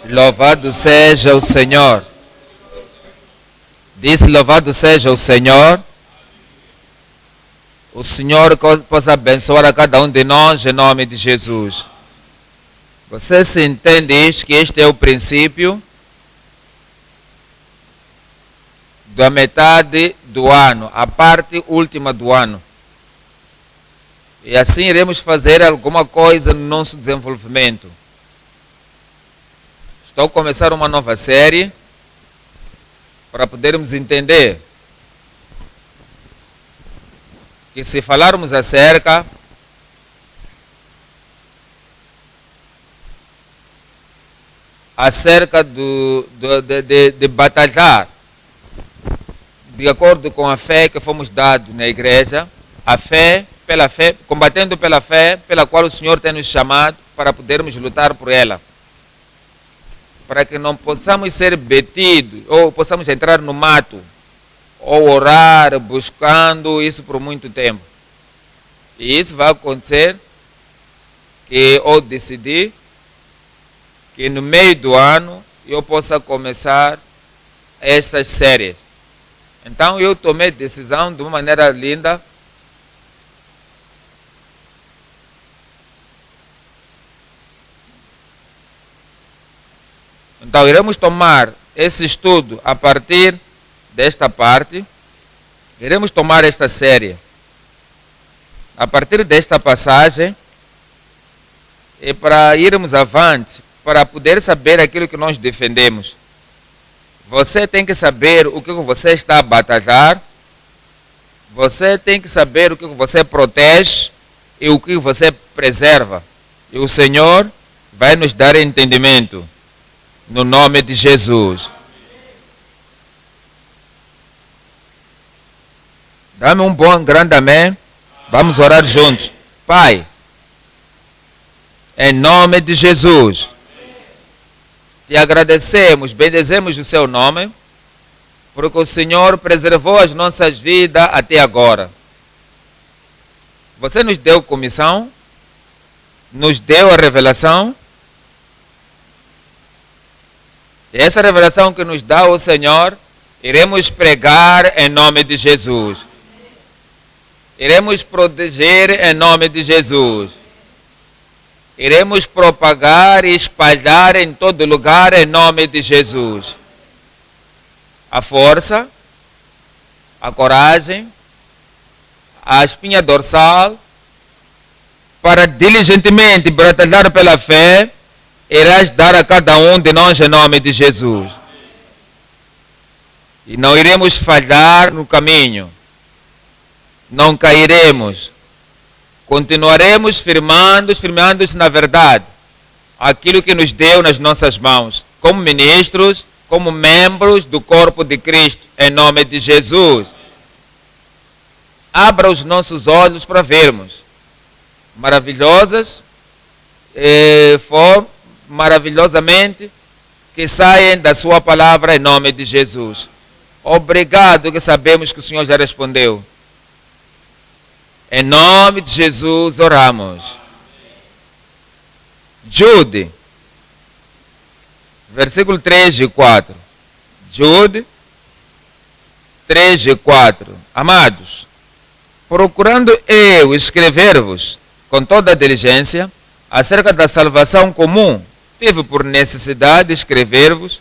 Louvado seja o Senhor. Disse: louvado seja o Senhor. O Senhor possa abençoar a cada um de nós em nome de Jesus. Você se entende que este é o princípio da metade do ano, a parte última do ano. E assim iremos fazer alguma coisa no nosso desenvolvimento. Estou a começar uma nova série para podermos entender que se falarmos acerca de batalhar de acordo com a fé que fomos dados na igreja, a fé, pela fé, combatendo pela fé pela qual o Senhor tem nos chamado para podermos lutar por ela. Para que não possamos ser betidos ou possamos entrar no mato ou orar buscando isso por muito tempo. E isso vai acontecer que eu decidi que no meio do ano eu possa começar estas séries. Então eu tomei decisão de uma maneira linda Então iremos tomar esse estudo a partir desta parte. Iremos tomar esta série a partir desta passagem e para irmos avante, para poder saber aquilo que nós defendemos. Você tem que saber o que você está a batalhar, você tem que saber o que você protege e o que você preserva. E o Senhor vai nos dar entendimento, no nome de Jesus. Dá-me um bom, grande amém. Vamos orar juntos. Pai, em nome de Jesus, te agradecemos, bendizemos o seu nome, porque o Senhor preservou as nossas vidas até agora. Você nos deu comissão, nos deu a revelação, e essa revelação que nos dá o Senhor, iremos pregar em nome de Jesus. Iremos proteger em nome de Jesus. Iremos propagar e espalhar em todo lugar em nome de Jesus. A força, a coragem, a espinha dorsal, para diligentemente batalhar pela fé, irás dar a cada um de nós em nome de Jesus. E não iremos falhar no caminho. Não cairemos. Continuaremos firmando-se na verdade. Aquilo que nos deu nas nossas mãos. Como ministros, como membros do corpo de Cristo. Em nome de Jesus. Abra os nossos olhos para vermos. Maravilhosamente que saem da sua palavra em nome de Jesus. Obrigado que sabemos que o Senhor já respondeu. Em nome de Jesus oramos. Jude, versículo 3 e 4. Jude 3 e 4. Amados, procurando eu escrever-vos com toda a diligência acerca da salvação comum, tive por necessidade de escrever-vos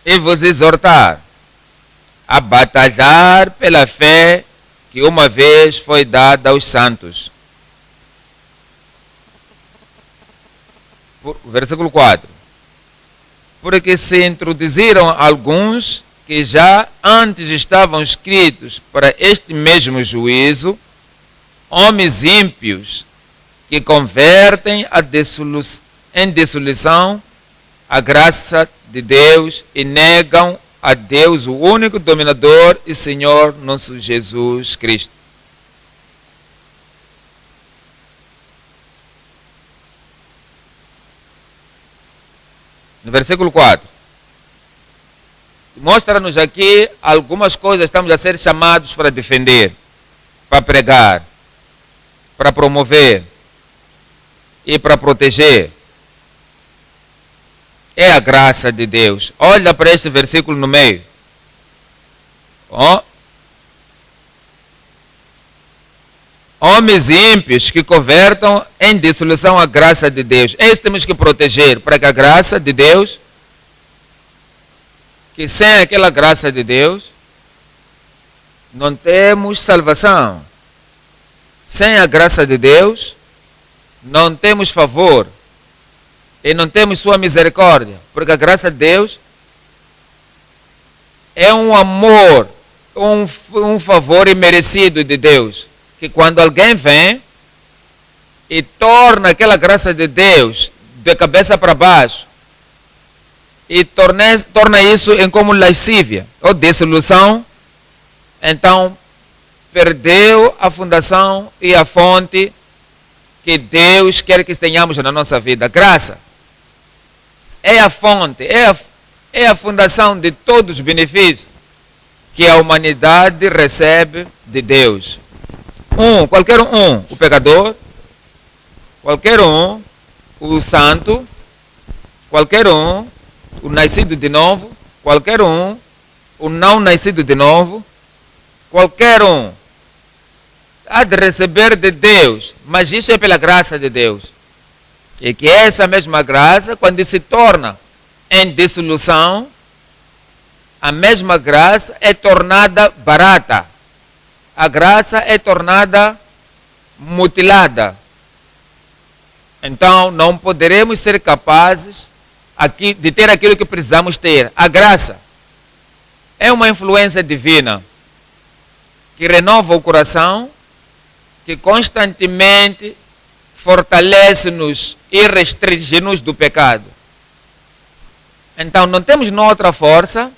e vos exortar a batalhar pela fé que uma vez foi dada aos santos. Versículo 4. Porque se introduziram alguns que já antes estavam escritos para este mesmo juízo, homens ímpios que convertem em dissolução a graça de Deus e negam a Deus, o único dominador e Senhor nosso Jesus Cristo. No versículo 4. Mostra-nos aqui algumas coisas que estamos a ser chamados para defender, para pregar, para promover. e para proteger. É a graça de Deus. Olha para este versículo no meio. Homens ímpios que convertam em dissolução a graça de Deus. É isso que temos que proteger, para que a graça de Deus, que sem aquela graça de Deus, não temos salvação. Sem a graça de Deus, não temos favor. E não temos sua misericórdia. Porque a graça de Deus é um amor, um favor imerecido de Deus. Que quando alguém vem e torna aquela graça de Deus de cabeça para baixo e torna isso em como lascívia ou dissolução, então perdeu a fundação e a fonte que Deus quer que tenhamos na nossa vida. Graça é a fonte, é a fundação de todos os benefícios que a humanidade recebe de Deus. Qualquer um, o pecador, qualquer um, o santo, qualquer um, o nascido de novo, qualquer um, o não nascido de novo, qualquer um, há de receber de Deus, mas isso é pela graça de Deus. E que essa mesma graça, quando se torna em dissolução, a mesma graça é tornada barata. A graça é tornada mutilada. Então, não poderemos ser capazes de ter aquilo que precisamos ter. A graça é uma influência divina que renova o coração, que constantemente fortalece-nos e restringe-nos do pecado. Então, não temos outra força,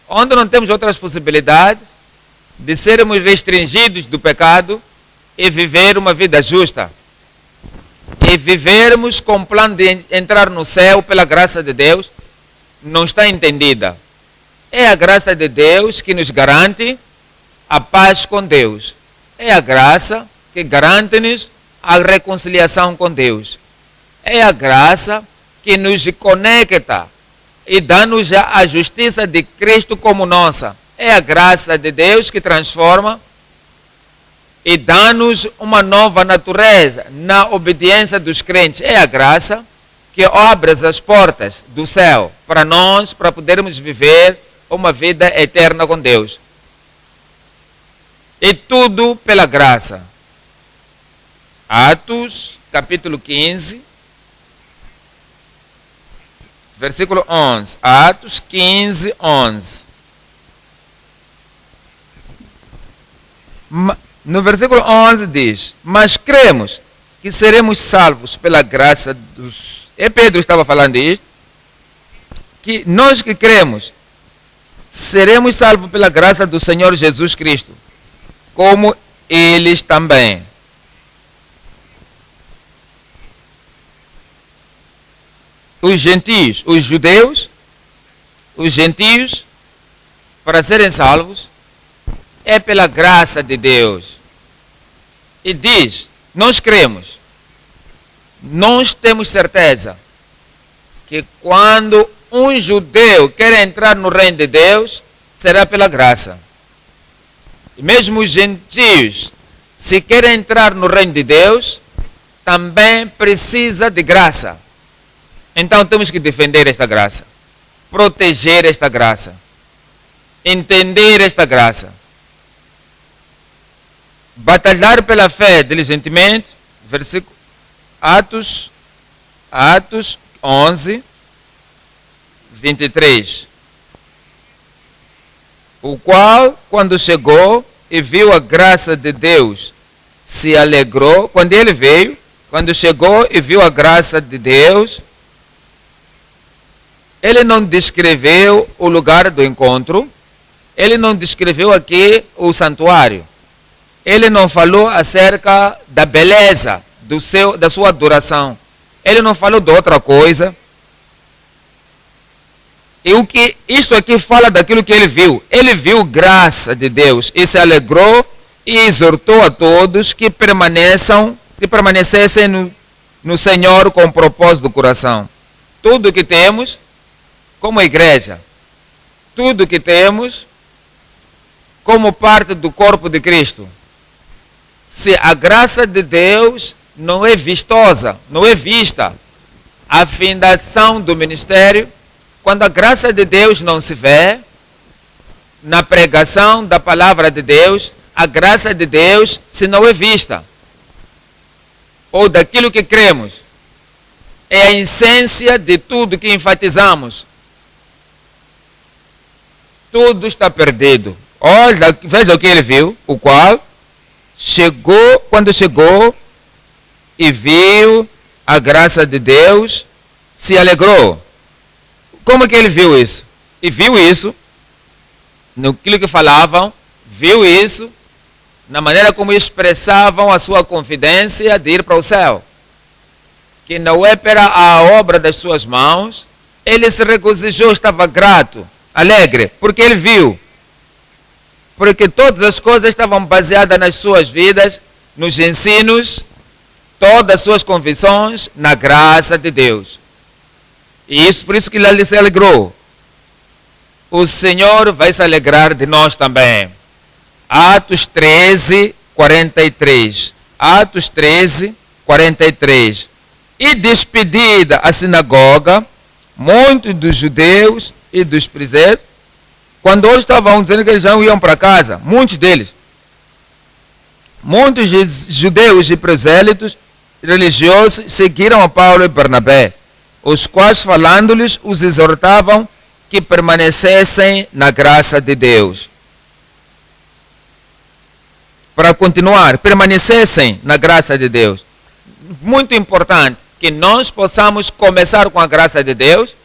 onde não temos outras possibilidades de sermos restringidos do pecado e viver uma vida justa. E vivermos com o plano de entrar no céu pela graça de Deus, não está entendida. É a graça de Deus que nos garante a paz com Deus. É a graça que garante-nos a reconciliação com Deus. É a graça que nos conecta e dá-nos a justiça de Cristo como nossa. É a graça de Deus que transforma e dá-nos uma nova natureza na obediência dos crentes. É a graça que abre as portas do céu para nós, para podermos viver uma vida eterna com Deus. E tudo pela graça. Atos, capítulo 15, versículo 11. Atos 15, 11. No versículo 11 diz: mas cremos que seremos salvos pela graça dos... E Pedro estava falando isto, que nós que cremos seremos salvos pela graça do Senhor Jesus Cristo, como eles também. Os gentios, os judeus, os gentios, para serem salvos, é pela graça de Deus. E diz, nós cremos, nós temos certeza que quando um judeu quer entrar no reino de Deus, será pela graça. E mesmo os gentios, se querem entrar no reino de Deus, também precisa de graça. Então temos que defender esta graça, proteger esta graça, entender esta graça. Batalhar pela fé diligentemente, versículo Atos 11, 23. O qual, quando chegou e viu a graça de Deus, se alegrou. Quando ele veio, quando chegou e viu a graça de Deus, ele não descreveu o lugar do encontro, ele não descreveu aqui o santuário. Ele não falou acerca da beleza da sua adoração. Ele não falou de outra coisa. E o que isso aqui fala daquilo que ele viu. Ele viu graça de Deus e se alegrou e exortou a todos que permanecessem no Senhor com propósito do coração. Tudo que temos como igreja, tudo que temos como parte do corpo de Cristo, se a graça de Deus não é vistosa, não é vista, a findação do ministério, quando a graça de Deus não se vê, na pregação da palavra de Deus, a graça de Deus se não é vista, ou daquilo que cremos, é a essência de tudo que enfatizamos. Tudo está perdido. Olha, veja o que ele viu, o qual chegou, quando chegou e viu a graça de Deus, se alegrou. Como que ele viu isso? E viu isso naquilo que falavam, viu isso na maneira como expressavam a sua confidência de ir para o céu. Que não é para a obra das suas mãos, ele se regozijou, estava grato, alegre, porque ele viu. Porque todas as coisas estavam baseadas nas suas vidas, nos ensinos, todas as suas convicções, na graça de Deus. E isso, por isso que ele se alegrou. O Senhor vai se alegrar de nós também. Atos 13, 43. Atos 13, 43. E despedida a sinagoga, muitos dos judeus e dos presbíteros, quando eles estavam dizendo que eles não iam para casa, muitos deles, muitos judeus e prosélitos religiosos seguiram a Paulo e Barnabé, os quais falando-lhes os exortavam que permanecessem na graça de Deus. Para continuar, permanecessem na graça de Deus. Muito importante que nós possamos começar com a graça de Deus,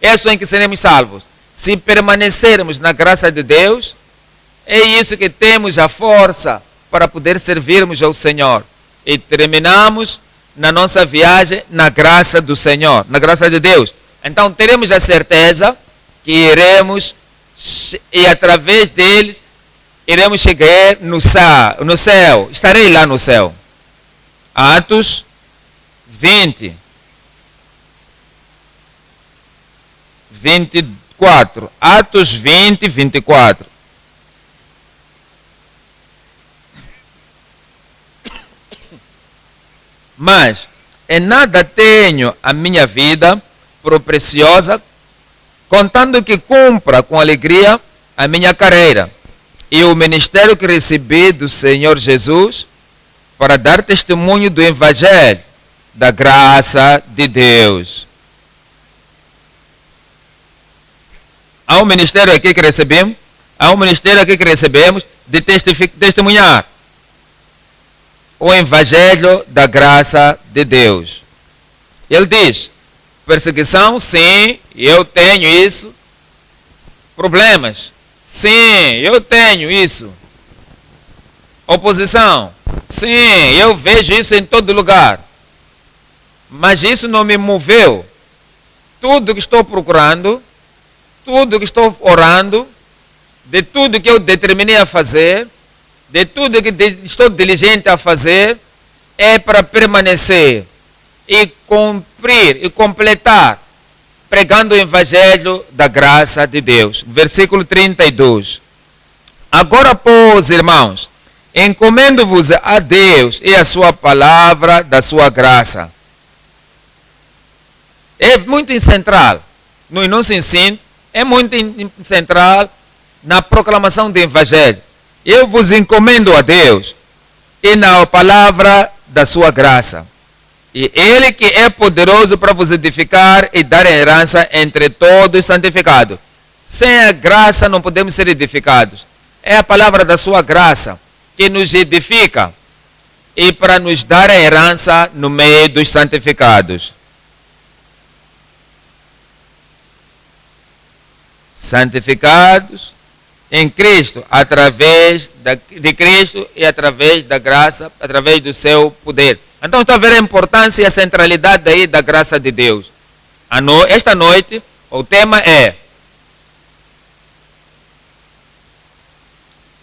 é só em que seremos salvos. Se permanecermos na graça de Deus, é isso que temos a força para poder servirmos ao Senhor. E terminamos na nossa viagem na graça do Senhor, na graça de Deus. Então teremos a certeza que iremos, e através deles, iremos chegar no céu. Estarei lá no céu. Atos 20. 24. Atos 20, 24. Mas em nada tenho a minha vida por preciosa, contando que cumpra com alegria a minha carreira e o ministério que recebi do Senhor Jesus para dar testemunho do Evangelho, da graça de Deus. Há um ministério aqui que recebemos, de testemunhar o Evangelho da graça de Deus. Ele diz, perseguição, sim, eu tenho isso. Problemas, sim, eu tenho isso. Oposição, sim, eu vejo isso em todo lugar. Mas isso não me moveu. Tudo que estou procurando, tudo que estou orando, de tudo que eu determinei a fazer, de tudo que estou diligente a fazer, é para permanecer e cumprir e completar, pregando o Evangelho da graça de Deus. Versículo 32. Agora, pois, irmãos, encomendo-vos a Deus e a sua palavra da sua graça. É muito central no nosso ensino, é muito central na proclamação do Evangelho. Eu vos encomendo a Deus e na palavra da sua graça. E Ele que é poderoso para vos edificar e dar herança entre todos santificados. Sem a graça não podemos ser edificados. É a palavra da sua graça que nos edifica e para nos dar a herança no meio dos santificados. Santificados em Cristo, através de Cristo e através da graça, através do seu poder. Então está a ver a importância e a centralidade aí da graça de Deus. Esta noite o tema é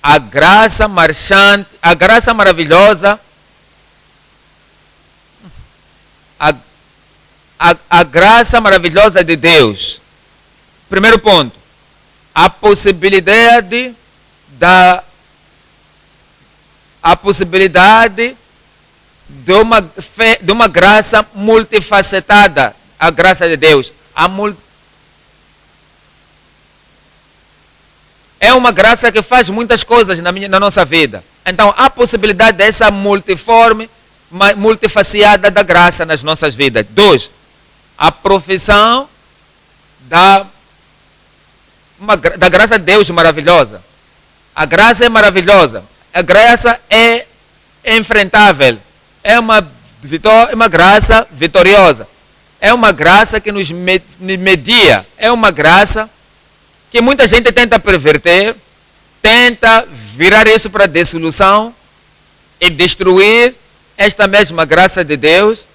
a graça marchante, a graça maravilhosa a graça maravilhosa de Deus. Primeiro ponto, a possibilidade de uma graça multifacetada, a graça de Deus. É uma graça que faz muitas coisas na nossa vida. Então, há possibilidade dessa multifacetada da graça nas nossas vidas. 2. A profissão da graça de Deus maravilhosa. A graça é maravilhosa. A graça é enfrentável. É uma graça vitoriosa. É uma graça que nos media. É uma graça que muita gente tenta perverter, tenta virar isso para desilusão e destruir esta mesma graça de Deus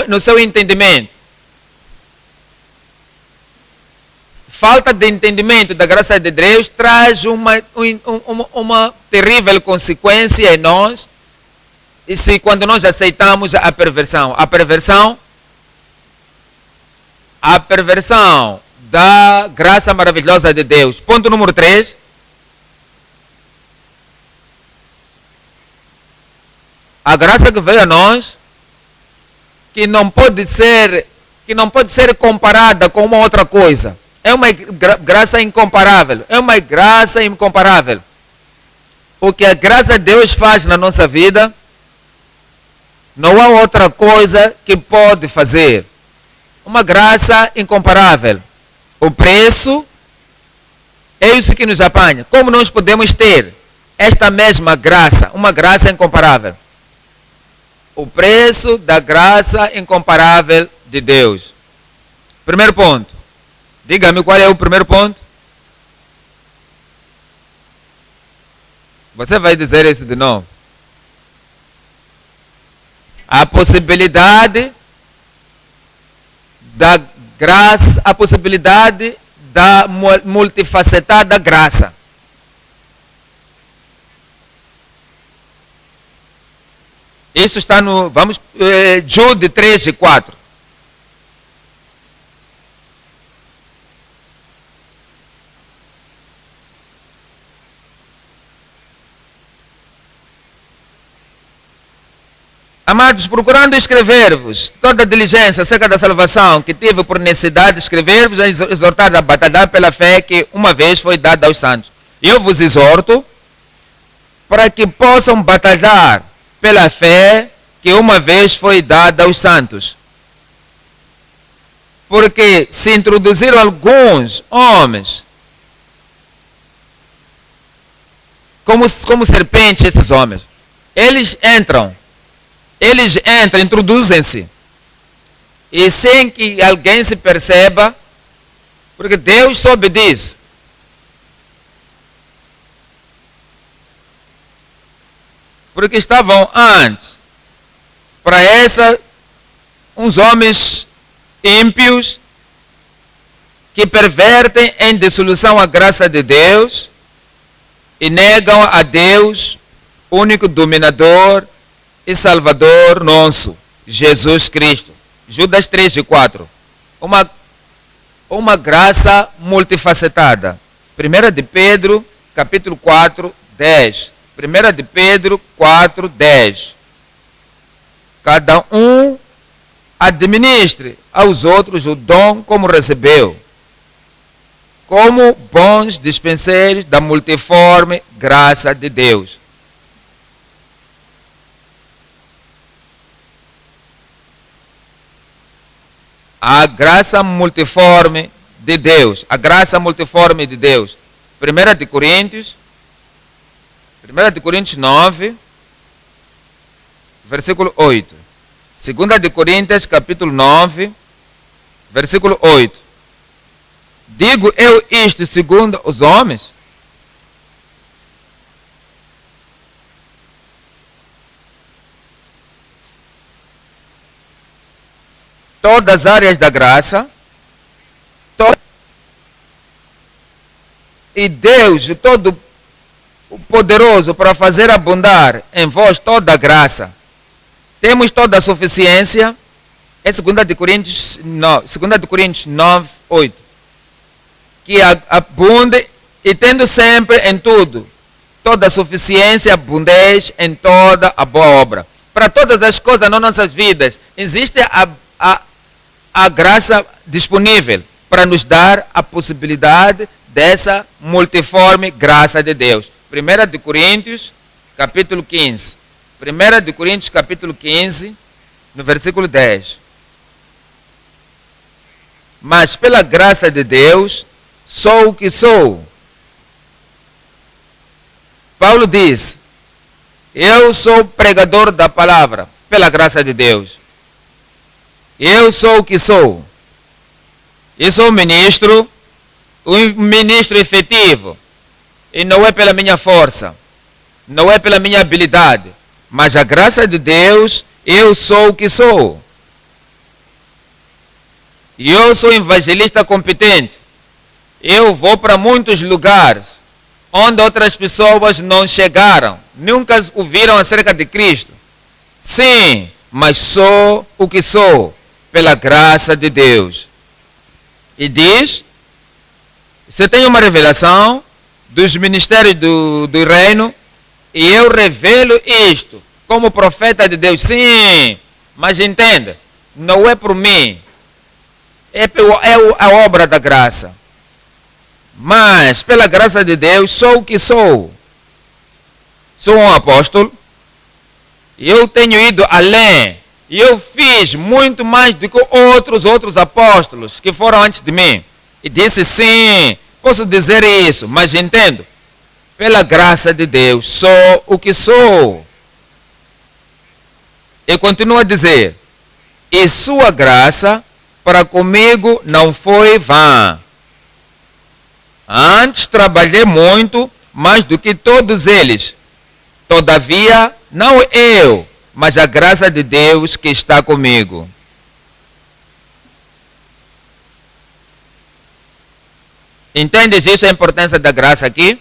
no seu entendimento. Falta de entendimento da graça de Deus traz uma terrível consequência em nós, e quando nós aceitamos a perversão. A perversão da graça maravilhosa de Deus. Ponto número 3. A graça que veio a nós, que não pode ser comparada com uma outra coisa. É uma graça incomparável. É uma graça incomparável. O que a graça de Deus faz na nossa vida, não há outra coisa que pode fazer. Uma graça incomparável. O preço é isso que nos apanha. Como nós podemos ter esta mesma graça, uma graça incomparável? O preço da graça incomparável de Deus. Primeiro ponto. Diga-me qual é o primeiro ponto. Você vai dizer isso de novo. A possibilidade da graça, a possibilidade da multifacetada graça. Isso está no, Jude 3 e 4. Amados, procurando escrever-vos toda a diligência acerca da salvação que tive por necessidade de escrever-vos, exortar a batalhar pela fé que uma vez foi dada aos santos. Eu vos exorto para que possam batalhar pela fé que uma vez foi dada aos santos. Porque se introduziram alguns homens como serpentes, esses homens. Eles entram, introduzem-se. E sem que alguém se perceba, porque Deus soube disso. Porque estavam antes, para uns homens ímpios, que pervertem em dissolução a graça de Deus e negam a Deus, único dominador e Salvador nosso, Jesus Cristo. Judas 3 e 4. Uma graça multifacetada. 1 de Pedro, capítulo 4, 10. 1 de Pedro 4, 10. Cada um administre aos outros o dom como recebeu, como bons dispenseiros da multiforme graça de Deus. A graça multiforme de Deus. A graça multiforme de Deus. 1 de Coríntios 9, versículo 8. 2 de Coríntios, capítulo 9, versículo 8. Digo eu isto segundo os homens? Todas as áreas da graça, e Deus, todo poderoso para fazer abundar em vós toda a graça, temos toda a suficiência, é 2 de Coríntios 9, 8. Que abunde e tendo sempre em tudo toda a suficiência, abundez em toda a boa obra. Para todas as coisas nas nossas vidas, existe a graça disponível para nos dar a possibilidade dessa multiforme graça de Deus. 1 de Coríntios, capítulo 15. 1 de Coríntios, capítulo 15, no versículo 10. Mas pela graça de Deus, sou o que sou. Paulo diz, eu sou pregador da palavra, pela graça de Deus. Eu sou o que sou. Eu sou ministro, um ministro efetivo. E não é pela minha força, não é pela minha habilidade, mas a graça de Deus, eu sou o que sou. E eu sou evangelista competente. Eu vou para muitos lugares onde outras pessoas não chegaram, nunca ouviram acerca de Cristo. Sim, mas sou o que sou, pela graça de Deus. E diz, você tem uma revelação dos ministérios do reino, e eu revelo isto como profeta de Deus. Sim, mas entenda, não é por mim, é a obra da graça. Mas, pela graça de Deus, sou o que sou. Sou um apóstolo. Eu tenho ido além. E eu fiz muito mais do que outros apóstolos que foram antes de mim. E disse, sim, posso dizer isso, mas entendo. Pela graça de Deus, sou o que sou. E continua a dizer, e sua graça para comigo não foi vã. Antes trabalhei muito, mais do que todos eles. Todavia, não eu, mas a graça de Deus que está comigo. Entendes isso, a importância da graça aqui?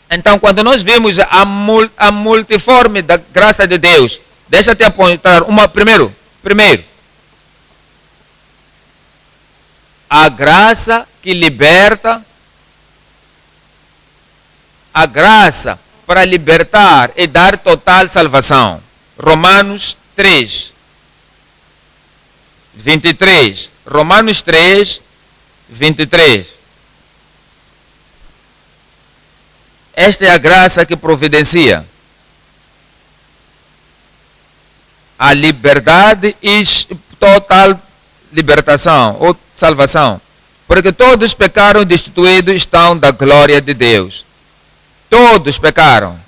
Então, quando nós vimos a multiforme da graça de Deus, deixa-te apontar primeiro. A graça que liberta, a graça para libertar e dar total salvação. Romanos 3, 23. Romanos 3, 23. Esta é a graça que providencia a liberdade e total libertação ou salvação. Porque todos pecaram e destituídos estão da glória de Deus. Todos pecaram.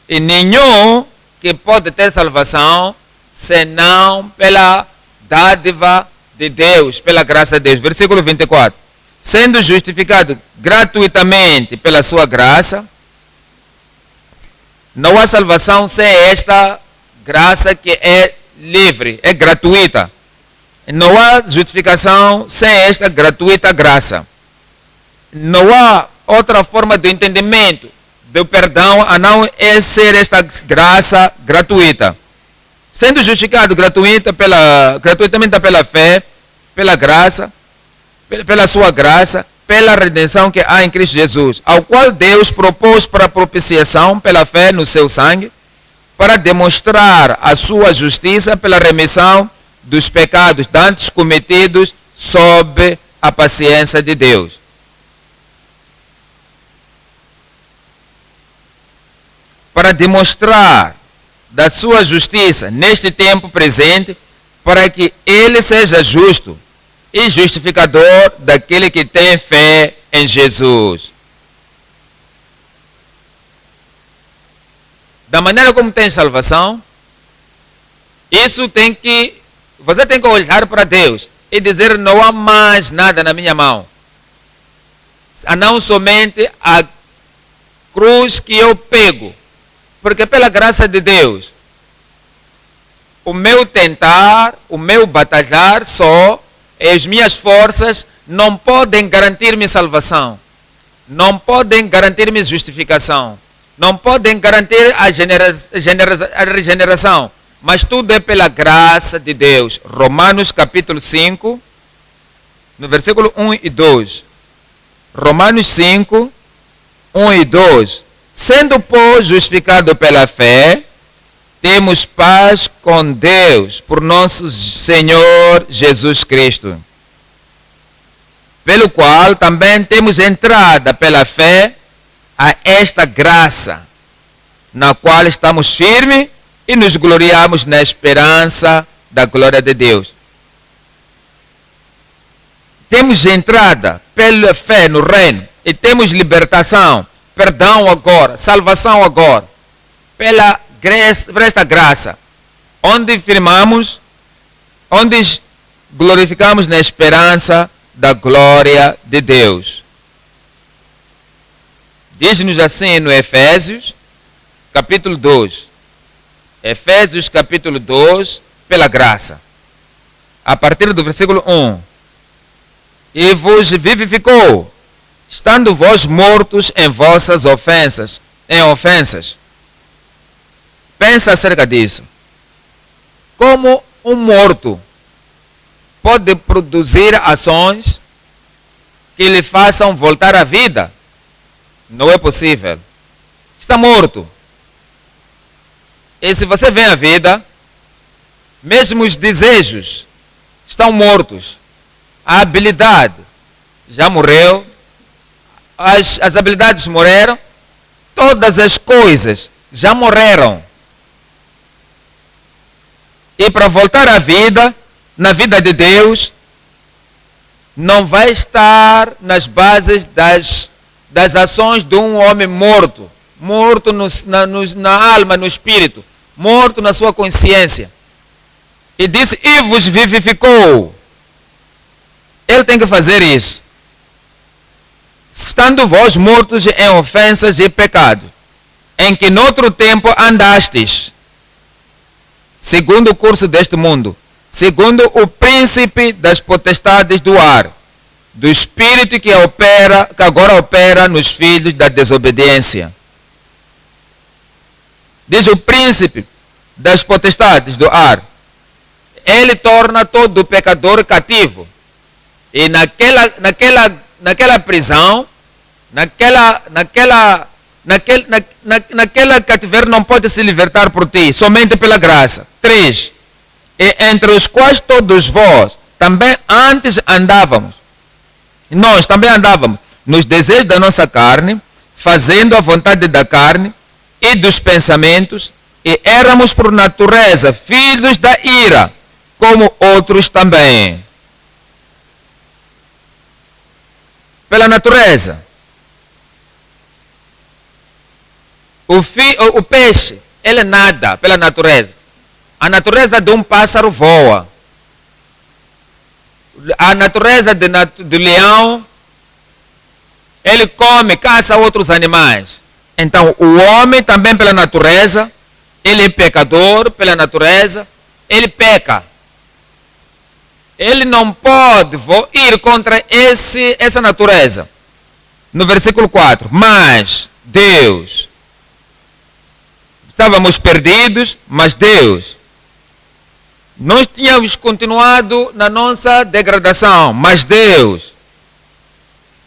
E nenhum que pode ter salvação senão pela dádiva de Deus, pela graça de Deus. Versículo 24. Sendo justificado gratuitamente pela sua graça, não há salvação sem esta graça que é livre, é gratuita. Não há justificação sem esta gratuita graça. Não há outra forma de entendimento do perdão a não ser esta graça gratuita. Sendo justificado gratuitamente pela fé, pela graça, pela sua graça, pela redenção que há em Cristo Jesus, ao qual Deus propôs para propiciação pela fé no seu sangue, para demonstrar a sua justiça pela remissão dos pecados dantes cometidos sob a paciência de Deus. Para demonstrar da sua justiça neste tempo presente, para que ele seja justo e justificador daquele que tem fé em Jesus. Da maneira como tem salvação, você tem que olhar para Deus e dizer, não há mais nada na minha mão, a não somente a cruz que eu pego, porque pela graça de Deus, o meu tentar, o meu batalhar só, as minhas forças não podem garantir-me salvação, não podem garantir-me justificação. não podem garantir a regeneração, mas tudo é pela graça de Deus. Romanos capítulo 5, no versículo 1 e 2. Romanos 5, 1 e 2. Sendo, pois, justificado pela fé, temos paz com Deus por nosso Senhor Jesus Cristo, pelo qual também temos entrada pela fé a esta graça, na qual estamos firmes e nos gloriamos na esperança da glória de Deus. Temos entrada pela fé no reino e temos libertação, perdão agora, salvação agora, pela esta graça, onde firmamos, onde glorificamos na esperança da glória de Deus. Diz-nos assim no Efésios, capítulo 2. Efésios, capítulo 2, pela graça. A partir do versículo 1. E vos vivificou, estando vós mortos em vossas ofensas. Pensa acerca disso. Como um morto pode produzir ações que lhe façam voltar à vida? Não é possível. Está morto. E se você vem à vida, mesmo os desejos estão mortos. A habilidade já morreu. As habilidades morreram. Todas as coisas já morreram. E para voltar à vida, na vida de Deus, não vai estar nas bases das ações de um homem morto. Morto na alma, no espírito. Morto na sua consciência. E disse, e vos vivificou. Ele tem que fazer isso. Estando vós mortos em ofensas e pecado, em que noutro tempo andastes, segundo o curso deste mundo, segundo o príncipe das potestades do ar, do espírito que agora opera nos filhos da desobediência. Diz o príncipe das potestades do ar. Ele torna todo pecador cativo. E naquela prisão, naquela cativeiro não pode se libertar por ti, somente pela graça. 3. E entre os quais todos vós também antes andávamos. Nós também andávamos nos desejos da nossa carne, fazendo a vontade da carne e dos pensamentos, e éramos por natureza filhos da ira, como outros também. Pela natureza. O peixe, ele nada pela natureza. A natureza de um pássaro voa. A natureza do leão, ele come, caça outros animais. Então, o homem também pela natureza, ele é pecador pela natureza, ele peca. Ele não pode ir contra essa natureza. No versículo 4. Mas Deus. Estávamos perdidos, mas Deus. Nós tínhamos continuado na nossa degradação, mas Deus,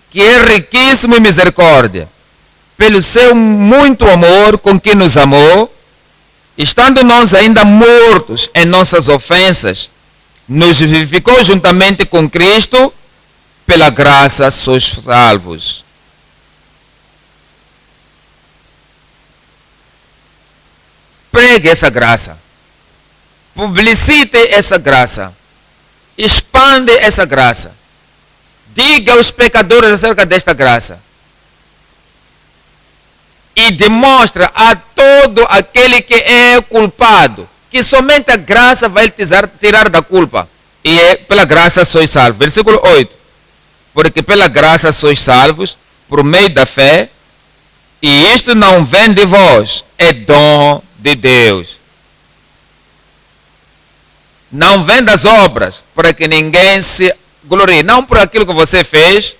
que é riquíssimo em misericórdia, pelo seu muito amor com que nos amou, estando nós ainda mortos em nossas ofensas, nos vivificou juntamente com Cristo, pela graça sois salvos. Pregue essa graça. Publicite essa graça. Expande essa graça. Diga aos pecadores acerca desta graça. E demonstra a todo aquele que é culpado que somente a graça vai tirar da culpa. E é pela graça sois salvos. Versículo 8. Porque pela graça sois salvos, por meio da fé, e isto não vem de vós, é dom de Deus. Não vem das obras, para que ninguém se glorie. Não por aquilo que você fez,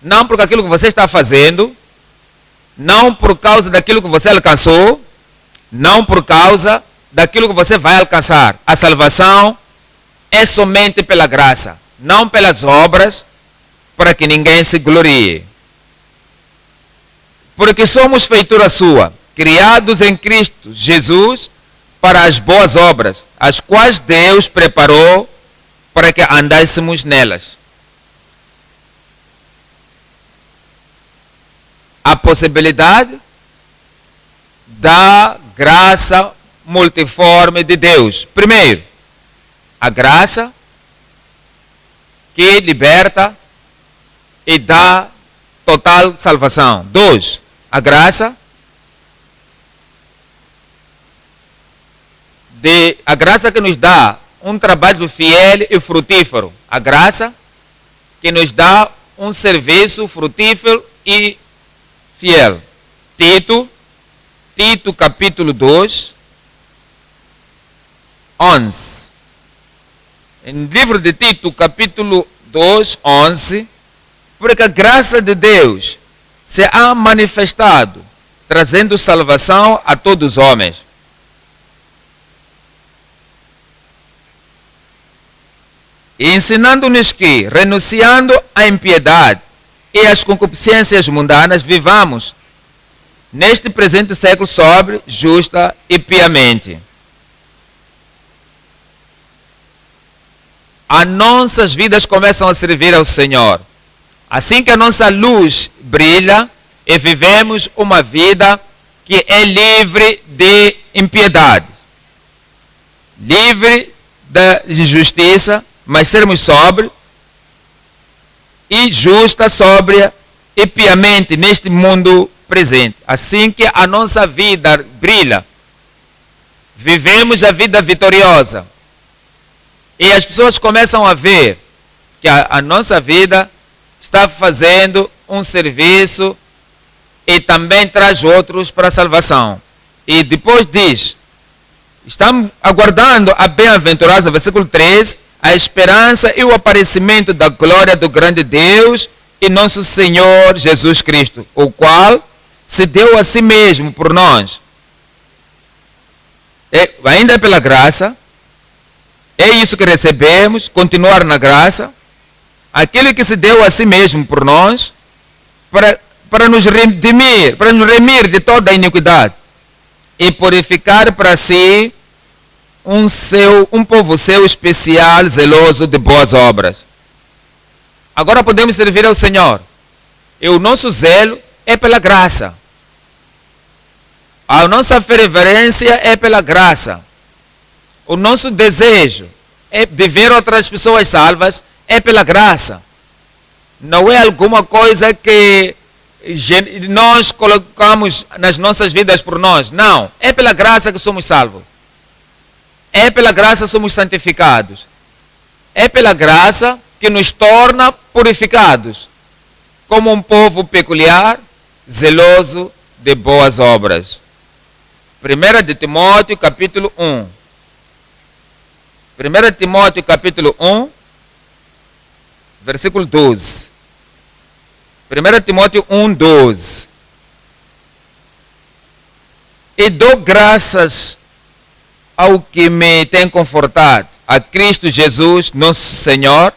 não por aquilo que você está fazendo, Não por causa daquilo que você alcançou, não por causa daquilo que você vai alcançar. A salvação é somente pela graça, não pelas obras, para que ninguém se glorie. Porque somos feitura sua, criados em Cristo Jesus para as boas obras, as quais Deus preparou para que andássemos nelas. A possibilidade da graça multiforme de Deus. Primeiro, a graça que liberta e dá total salvação. 2, a graça que nos dá um trabalho fiel e frutífero. A graça que nos dá um serviço frutífero e fiel. Tito capítulo 2, 11. Em livro de Tito capítulo 2, 11, porque a graça de Deus se há manifestado, trazendo salvação a todos os homens. E ensinando-nos que, renunciando à impiedade e às concupiscências mundanas, vivamos neste presente século sobre, justa e piamente. As nossas vidas começam a servir ao Senhor. Assim que a nossa luz brilha e vivemos uma vida que é livre de impiedade, livre da injustiça, mas sermos sóbrios e justa, sóbria e piamente neste mundo presente. Assim que a nossa vida brilha, vivemos a vida vitoriosa. E as pessoas começam a ver que a nossa vida está fazendo um serviço e também traz outros para a salvação. E depois diz, estamos aguardando a bem-aventurança, versículo 3, a esperança e o aparecimento da glória do grande Deus e nosso Senhor Jesus Cristo, o qual se deu a si mesmo por nós. Ainda é pela graça, é isso que recebemos, continuar na graça, aquele que se deu a si mesmo por nós, para nos redimir, para nos remir de toda a iniquidade e purificar para si um povo seu especial, zeloso de boas obras. Agora podemos servir ao Senhor. E o nosso zelo é pela graça. A nossa fervência é pela graça. O nosso desejo de ver outras pessoas salvas é pela graça. Não é alguma coisa que nós colocamos nas nossas vidas por nós. Não. É pela graça que somos salvos. É pela graça que somos santificados. É pela graça que nos torna purificados, como um povo peculiar, zeloso de boas obras. 1 de Timóteo, capítulo 1. 1 Timóteo, capítulo 1, versículo 12. 1 Timóteo 1, 12. E dou graças ao que me tem confortado, a Cristo Jesus, nosso Senhor,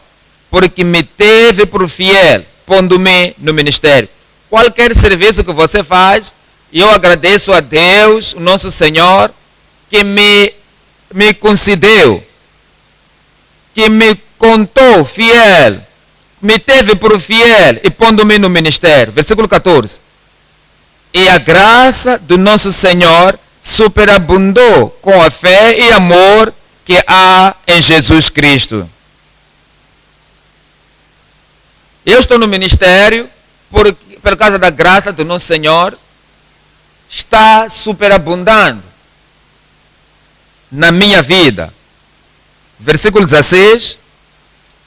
porque me teve por fiel, pondo-me no ministério. Qualquer serviço que você faz, eu agradeço a Deus, o nosso Senhor, que me concedeu, que me contou fiel, me teve por fiel e pondo-me no ministério. Versículo 14. E a graça do nosso Senhor superabundou com a fé e amor que há em Jesus Cristo. Eu estou no ministério por causa da graça do nosso Senhor, está superabundando na minha vida. Versículo 16.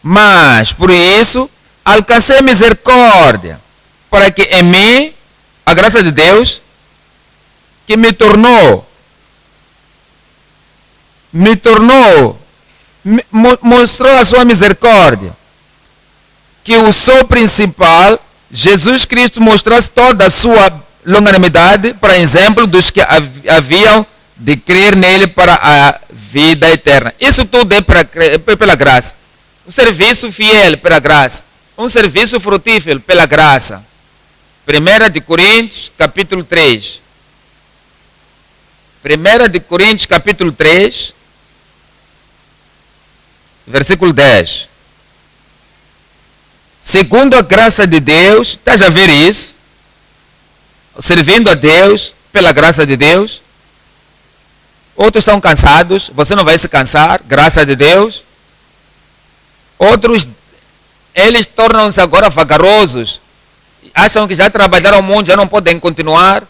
Mas, por isso, alcancei misericórdia, para que em mim, a graça de Deus, que mostrou a sua misericórdia, que o seu principal, Jesus Cristo, mostrasse toda a sua longanimidade, para exemplo, dos que haviam de crer nele para a vida eterna. Isso tudo é pela graça. Um serviço fiel pela graça. Um serviço frutífero pela graça. 1 de Coríntios, capítulo 3. 1 de Coríntios, capítulo 3, versículo 10. Segundo a graça de Deus, estás a ver isso? Servindo a Deus, pela graça de Deus. Outros estão cansados, você não vai se cansar, graça de Deus. Outros, eles tornam-se agora vagarosos, acham que já trabalharam muito, já não podem continuar,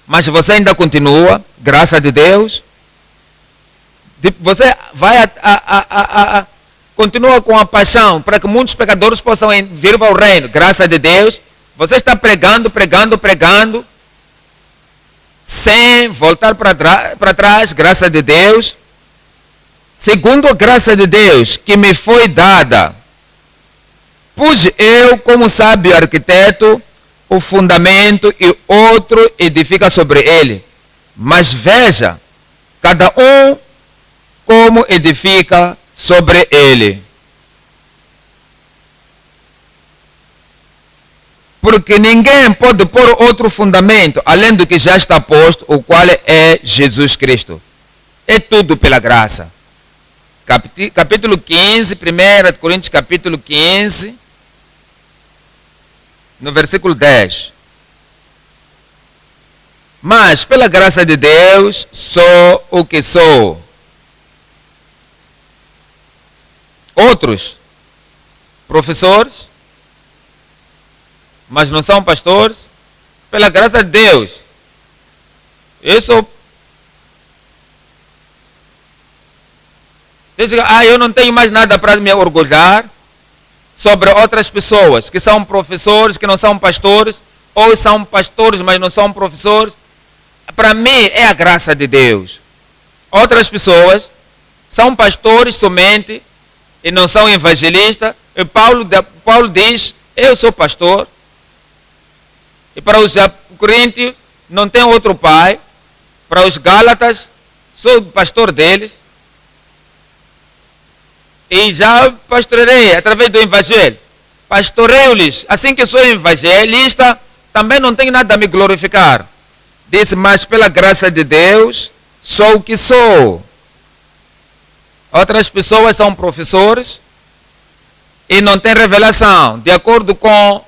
mas você ainda continua, graça de Deus. Você vai continua com a paixão para que muitos pecadores possam vir para o reino, graça de Deus. Você está pregando, sem voltar para trás, graça de Deus. Segundo a graça de Deus que me foi dada, pus eu, como sábio arquiteto, o fundamento e outro edifica sobre ele. Mas veja, cada um como edifica sobre ele. Porque ninguém pode pôr outro fundamento além do que já está posto, o qual é Jesus Cristo. É tudo pela graça. Capítulo 15, 1 Coríntios capítulo 15, no versículo 10. Mas pela graça de Deus sou o que sou. Outros, professores, mas não são pastores, pela graça de Deus. Eu não tenho mais nada para me orgulhar sobre outras pessoas que são professores, que não são pastores, ou são pastores, mas não são professores. Para mim é a graça de Deus. Outras pessoas são pastores somente e não são evangelistas. E Paulo diz, eu sou pastor. E para os coríntios não tem outro pai. Para os gálatas, sou pastor deles. E já pastoreei através do evangelho. Pastoreio-lhes. Assim que sou evangelista, também não tenho nada a me glorificar. Disse, mas pela graça de Deus, sou o que sou. Outras pessoas são professores e não têm revelação de acordo com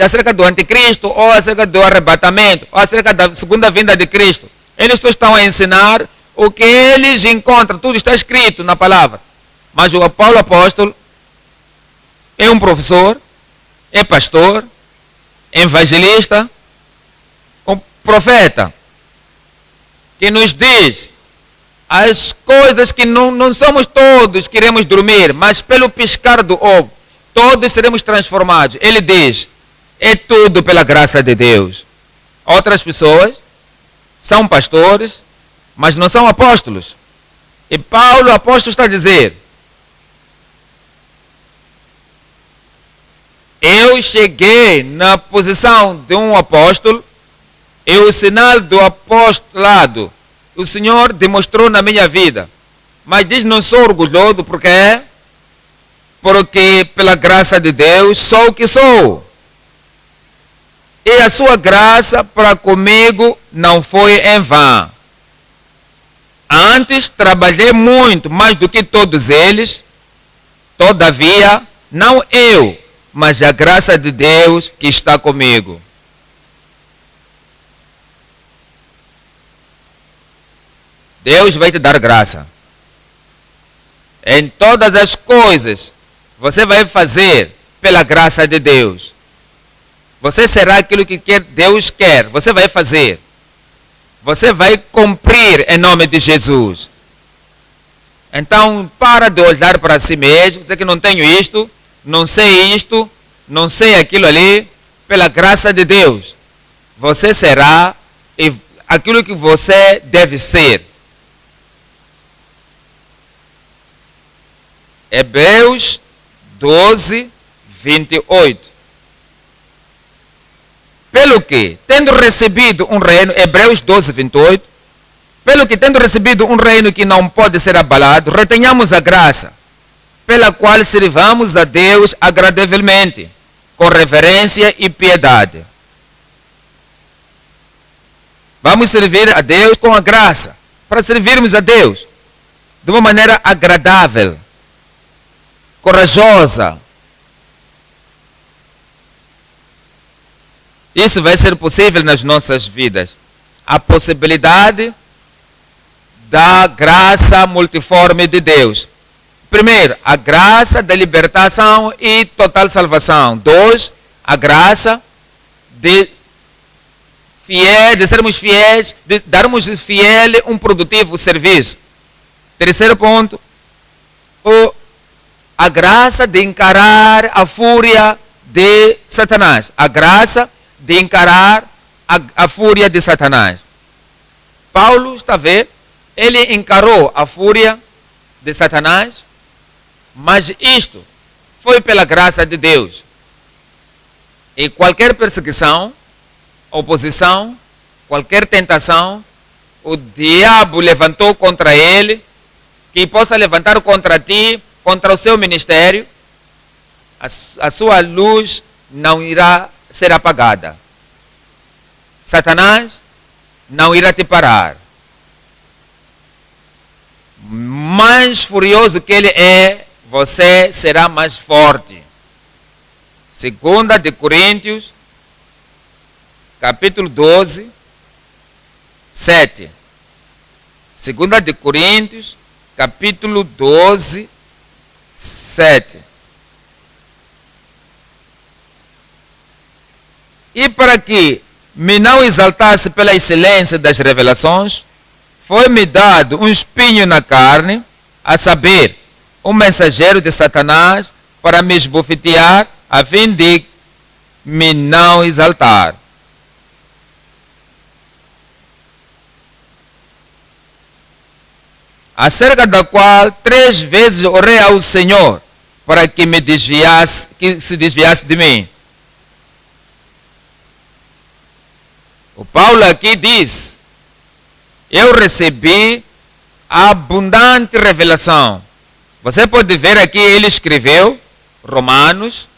acerca do anticristo, ou acerca do arrebatamento, ou acerca da segunda vinda de Cristo. Eles só estão a ensinar o que eles encontram, tudo está escrito na palavra. Mas o Paulo apóstolo é um professor, é pastor, é evangelista, um profeta, que nos diz as coisas que não somos todos que iremos dormir, mas pelo piscar do ovo, todos seremos transformados. Ele diz, é tudo pela graça de Deus. Outras pessoas são pastores, mas não são apóstolos. E Paulo, apóstolo, está a dizer, eu cheguei na posição de um apóstolo, e o sinal do apostolado o Senhor demonstrou na minha vida. Mas diz, não sou orgulhoso, porque pela graça de Deus sou o que sou. E a sua graça para comigo não foi em vão. Antes trabalhei muito, mais do que todos eles. Todavia, não eu, mas a graça de Deus que está comigo. Deus vai te dar graça. Em todas as coisas, você vai fazer pela graça de Deus. Você será aquilo que Deus quer. Você vai fazer. Você vai cumprir em nome de Jesus. Então, para de olhar para si mesmo. Dizer que não tenho isto, não sei aquilo ali. Pela graça de Deus, você será aquilo que você deve ser. Hebreus 12, 28. Pelo que, tendo recebido um reino, Hebreus 12, 28, pelo que, tendo recebido um reino que não pode ser abalado, retenhamos a graça, pela qual sirvamos a Deus agradavelmente, com reverência e piedade. Vamos servir a Deus com a graça, para servirmos a Deus de uma maneira agradável, corajosa. Isso vai ser possível nas nossas vidas. A possibilidade da graça multiforme de Deus. Primeiro, a graça da libertação e total salvação. 2, a graça de sermos fiéis, de darmos fiel um produtivo serviço. Terceiro ponto, a graça de encarar a fúria de Satanás. A graça de encarar a fúria de Satanás. Paulo, está a ver, ele encarou a fúria de Satanás, mas isto foi pela graça de Deus. E qualquer perseguição, oposição, qualquer tentação, o diabo levantou contra ele, que possa levantar contra ti, contra o seu ministério, a sua luz não irá ser apagada. Satanás não irá te parar. Mais furioso que ele é, você será mais forte. 2 de Coríntios, capítulo 12, 7. 2 de Coríntios, capítulo 12, 7. E para que me não exaltasse pela excelência das revelações, foi-me dado um espinho na carne, a saber, um mensageiro de Satanás, para me esbofetear, a fim de me não exaltar. Acerca da qual 3 vezes orei ao Senhor, para que se desviasse de mim. O Paulo aqui diz: eu recebi a abundante revelação. Você pode ver aqui, ele escreveu Romanos,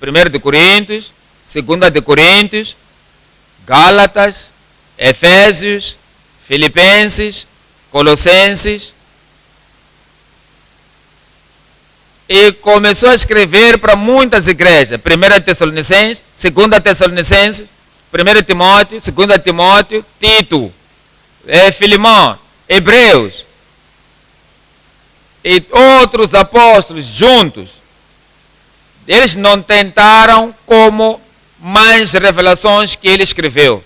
1 de Coríntios, 2 de Coríntios, Gálatas, Efésios, Filipenses, Colossenses. E começou a escrever para muitas igrejas. 1 Tessalonicenses, 2 Tessalonicenses, 1 Timóteo, 2 Timóteo, Tito, Filimão, Hebreus e outros apóstolos juntos. Eles não tentaram como mais revelações que ele escreveu.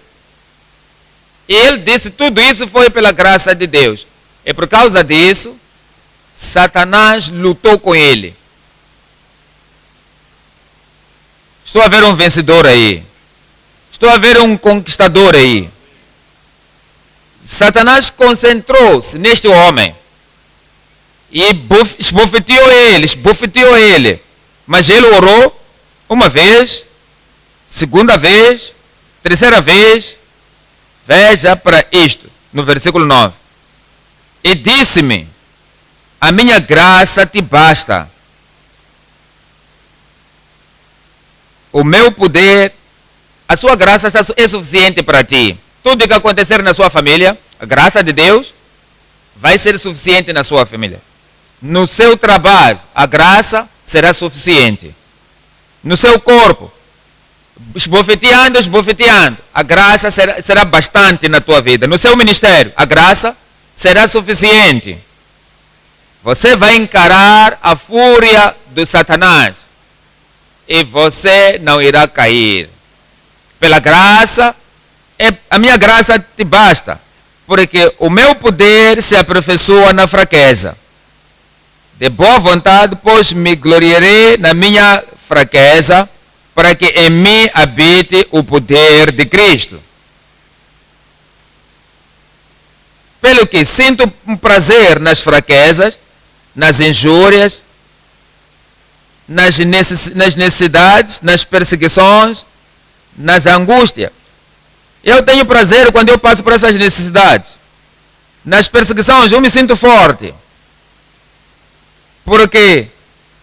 E ele disse, tudo isso foi pela graça de Deus. E por causa disso, Satanás lutou com ele. Estou a ver um vencedor aí. Estou a ver um conquistador aí. Satanás concentrou-se neste homem. E esbofeteou ele. Mas ele orou uma vez, segunda vez, terceira vez. Veja para isto, no versículo 9. E disse-me, a minha graça te basta. O meu poder, a sua graça é suficiente para ti. Tudo que acontecer na sua família, a graça de Deus vai ser suficiente na sua família. No seu trabalho, a graça será suficiente. No seu corpo, esbofeteando, a graça será bastante na tua vida. No seu ministério, a graça será suficiente. Você vai encarar a fúria do Satanás e você não irá cair. Pela graça, a minha graça te basta, porque o meu poder se aperfeiçoa na fraqueza. De boa vontade, pois me gloriarei na minha fraqueza, para que em mim habite o poder de Cristo. Pelo que sinto um prazer nas fraquezas, nas injúrias, nas necessidades, nas perseguições, nas angústias. Eu tenho prazer quando eu passo por essas necessidades. Nas perseguições eu me sinto forte. Porque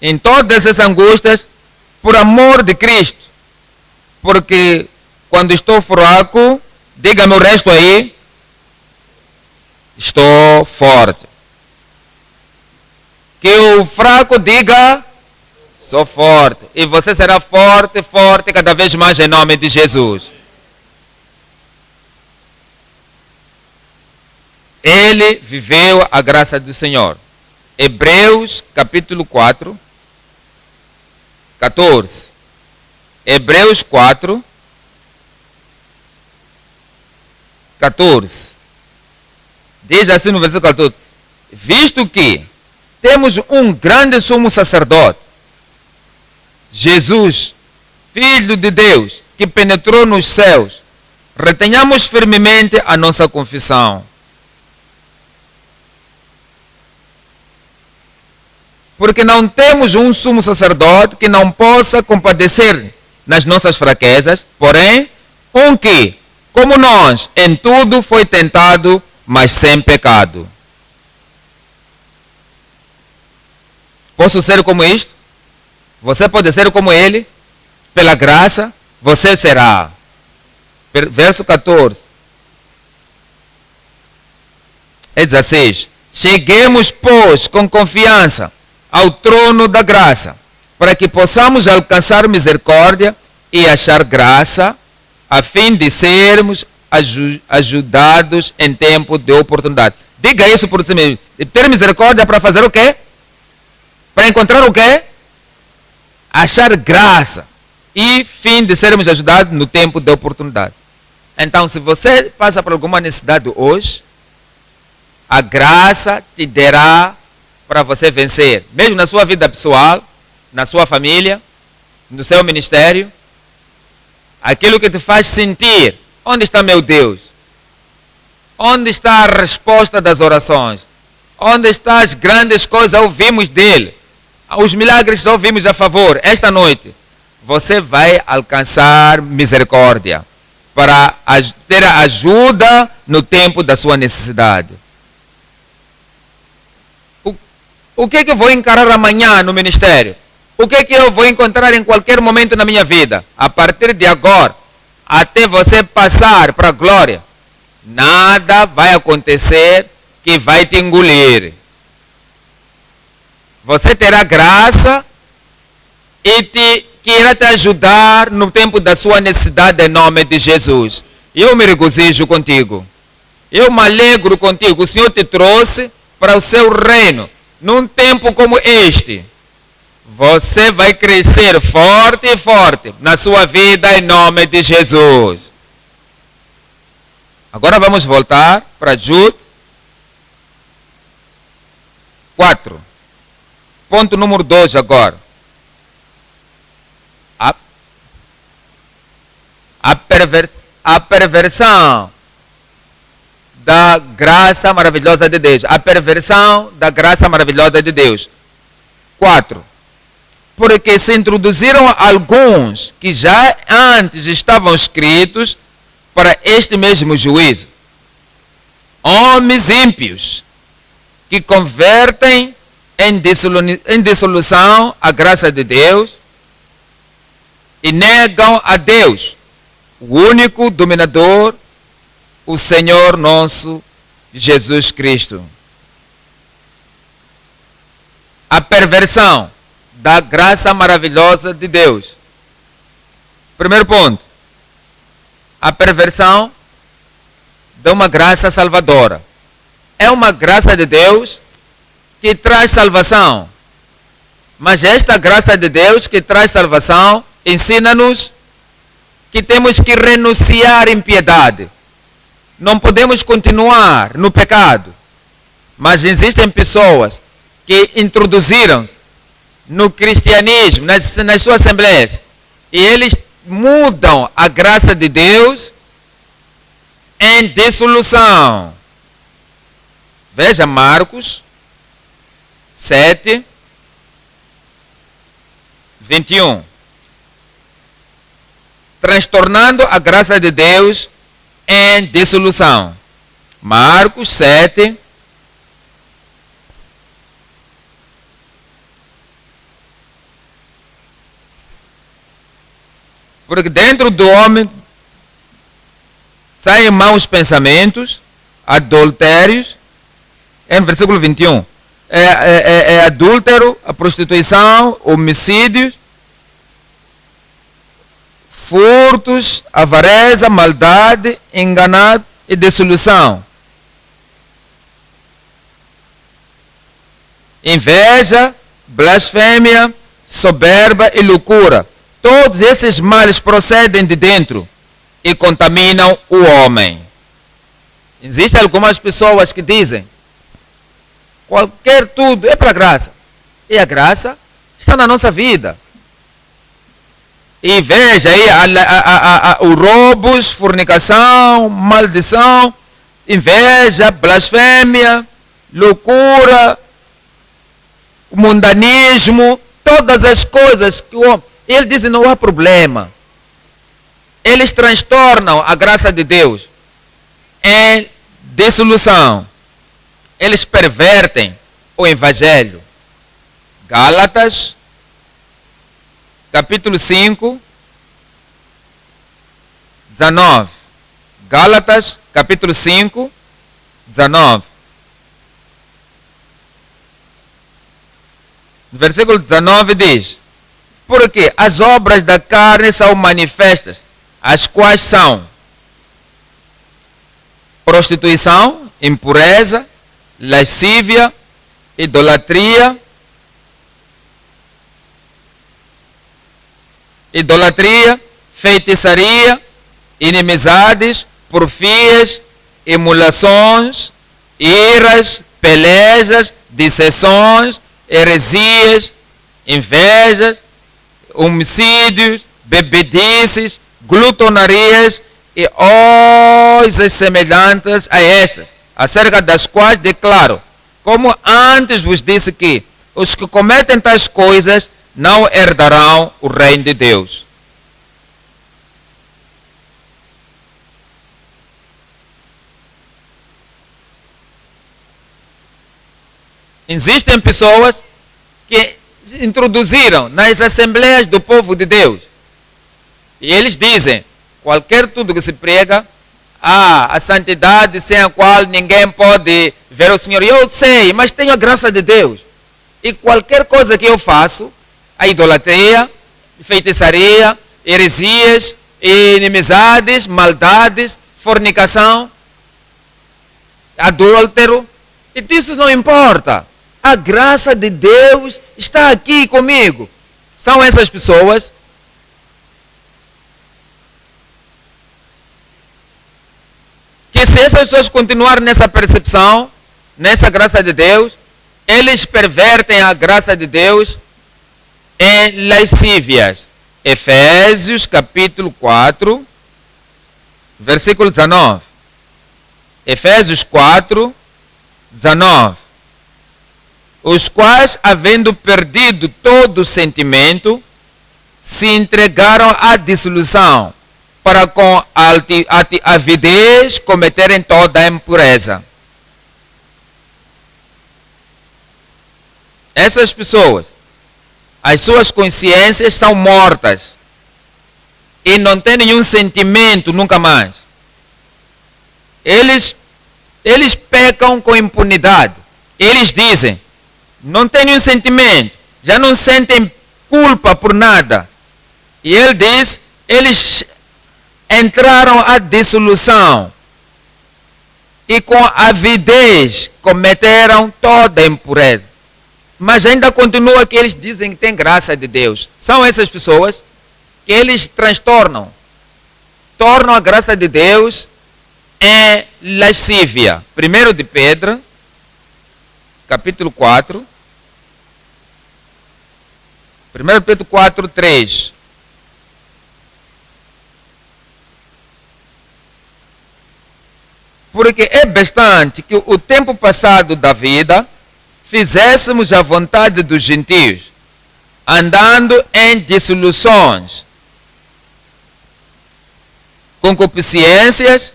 em todas essas angústias, por amor de Cristo. Porque quando estou fraco, diga-me o resto aí, estou forte. Que o fraco diga, sou forte. E você será forte, forte, cada vez mais em nome de Jesus. Ele viveu a graça do Senhor. Hebreus capítulo 4, 14. Hebreus 4, 14. Diz assim no versículo 14. Visto que temos um grande sumo sacerdote, Jesus, Filho de Deus, que penetrou nos céus, retenhamos firmemente a nossa confissão. Porque não temos um sumo sacerdote que não possa compadecer nas nossas fraquezas, porém, um que, como nós, em tudo foi tentado, mas sem pecado. Posso ser como isto? Você pode ser como ele? Pela graça, você será. Verso 14. É 16. Cheguemos, pois, com confiança ao trono da graça, para que possamos alcançar misericórdia e achar graça, a fim de sermos ajudados em tempo de oportunidade. Diga isso por si mesmo. Ter misericórdia para fazer o quê? Para encontrar o quê? Achar graça e fim de sermos ajudados no tempo de oportunidade. Então, se você passa por alguma necessidade hoje, a graça te dará para você vencer, mesmo na sua vida pessoal, na sua família, no seu ministério, aquilo que te faz sentir, onde está meu Deus? Onde está a resposta das orações? Onde estão as grandes coisas ouvimos dele? Os milagres ouvimos a favor. Esta noite, você vai alcançar misericórdia para ter ajuda no tempo da sua necessidade. O que eu vou encarar amanhã no ministério? O que eu vou encontrar em qualquer momento na minha vida? A partir de agora, até você passar para a glória, nada vai acontecer que vai te engolir. Você terá graça e que irá te ajudar no tempo da sua necessidade em nome de Jesus. Eu me regozijo contigo. Eu me alegro contigo. O Senhor te trouxe para o seu reino. Num tempo como este, você vai crescer forte e forte na sua vida em nome de Jesus. Agora vamos voltar para Jude 4. Ponto número 2 agora. A perversão da graça maravilhosa de Deus. A perversão da graça maravilhosa de Deus. 4. Porque se introduziram alguns que já antes estavam escritos para este mesmo juízo. Homens ímpios que convertem em dissolução a graça de Deus e negam a Deus, o único dominador, o Senhor nosso Jesus Cristo. A perversão da graça maravilhosa de Deus. Primeiro ponto. A perversão de uma graça salvadora. É uma graça de Deus que traz salvação. Mas esta graça de Deus que traz salvação ensina-nos que temos que renunciar à impiedade. Não podemos continuar no pecado. Mas existem pessoas que introduziram-se no cristianismo, nas suas assembleias, e eles mudam a graça de Deus em dissolução. Veja Marcos 7, 21. transtornando a graça de Deus em dissolução. Marcos 7, porque dentro do homem saem maus pensamentos, adultérios, em versículo 21, adúltero, a prostituição, homicídios, furtos, avareza, maldade, enganado e dissolução. Inveja, blasfêmia, soberba e loucura. Todos esses males procedem de dentro e contaminam o homem. Existem algumas pessoas que dizem: qualquer tudo é para a graça. E a graça está na nossa vida. E veja aí os roubos, fornicação, maldição, inveja, blasfêmia, loucura, mundanismo, todas as coisas que o homem... Ele diz: não há problema. Eles transtornam a graça de Deus em dissolução. Eles pervertem o Evangelho. Gálatas, capítulo 5, 19. Gálatas, capítulo 5, 19. Versículo 19 diz: porque as obras da carne são manifestas, as quais são prostituição, impureza, lascívia, idolatria, feitiçaria, inimizades, porfias, emulações, iras, pelejas, dissensões, heresias, invejas, homicídios, bebedices, glutonarias e coisas semelhantes a estas, acerca das quais declaro, como antes vos disse, que os que cometem tais coisas não herdarão o reino de Deus. Existem pessoas que se introduziram nas assembleias do povo de Deus. E eles dizem: qualquer tudo que se prega, a santidade sem a qual ninguém pode ver o Senhor. Eu sei, mas tenho a graça de Deus. E qualquer coisa que eu faço, a idolatria, feitiçaria, heresias, inimizades, maldades, fornicação, adúltero, e disso não importa. A graça de Deus está aqui comigo. São essas pessoas que, se essas pessoas continuarem nessa percepção, nessa graça de Deus, eles pervertem a graça de Deus em lascívias. Efésios capítulo 4, versículo 19. Efésios 4, 19. Os quais, havendo perdido todo o sentimento, se entregaram à dissolução, para com avidez cometerem toda a impureza. Essas pessoas, as suas consciências são mortas e não têm nenhum sentimento nunca mais. Eles pecam com impunidade. Eles dizem: não têm nenhum sentimento, já não sentem culpa por nada. E ele diz: eles entraram à dissolução e com avidez cometeram toda a impureza. Mas ainda continua que eles dizem que tem graça de Deus. São essas pessoas que eles tornam a graça de Deus em lascívia. 1 de Pedro, capítulo 4. 1 Pedro 4, 3. Porque é bastante que o tempo passado da vida fizéssemos a vontade dos gentios, andando em dissoluções, concupiscências,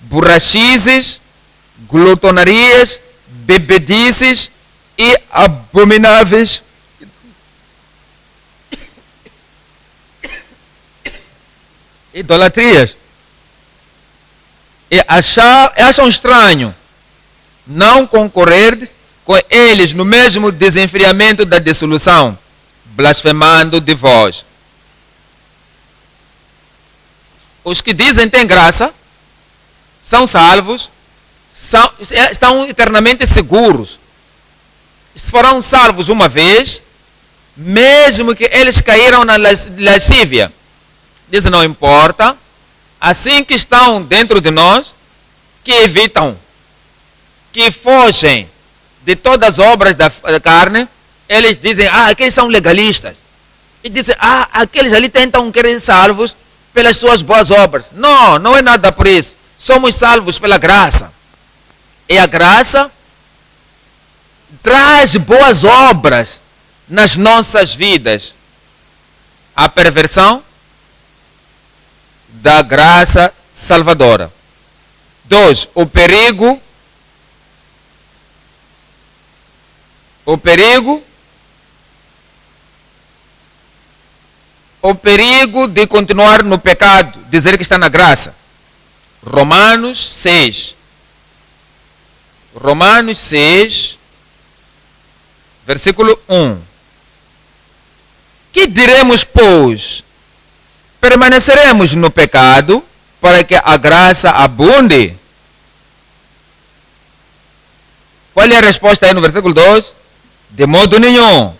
borrachizes, glutonarias, bebedices e abomináveis idolatrias. E acham estranho não concorrer com eles no mesmo desenfreamento da dissolução, blasfemando de vós. Os que dizem têm graça, são salvos, estão eternamente seguros. Se foram salvos uma vez, mesmo que eles caíram na lascívia, diz não importa, assim que estão dentro de nós, que evitam, que fogem de todas as obras da carne, eles dizem, aqueles são legalistas. E dizem, aqueles ali tentam querer salvos pelas suas boas obras. Não, não é nada por isso. Somos salvos pela graça. E a graça traz boas obras nas nossas vidas. A perversão da graça salvadora. 2. O perigo de continuar no pecado, dizer que está na graça. Romanos 6, versículo 1. Que diremos, pois? Permaneceremos no pecado para que a graça abunde? Qual é a resposta aí no versículo 2? De modo nenhum.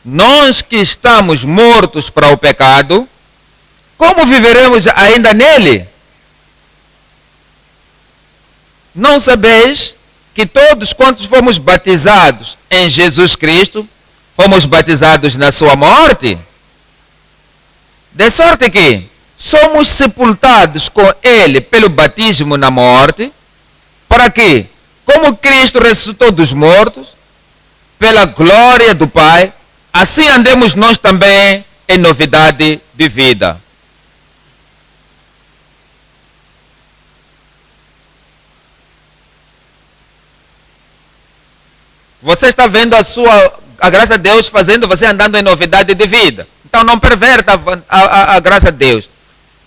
Nós que estamos mortos para o pecado, como viveremos ainda nele? Não sabeis que todos quantos fomos batizados em Jesus Cristo, fomos batizados na sua morte? De sorte que somos sepultados com ele pelo batismo na morte, para que, como Cristo ressuscitou dos mortos, pela glória do Pai, assim andemos nós também em novidade de vida. Você está vendo a graça de Deus fazendo você andando em novidade de vida. Então não perverta a graça de Deus.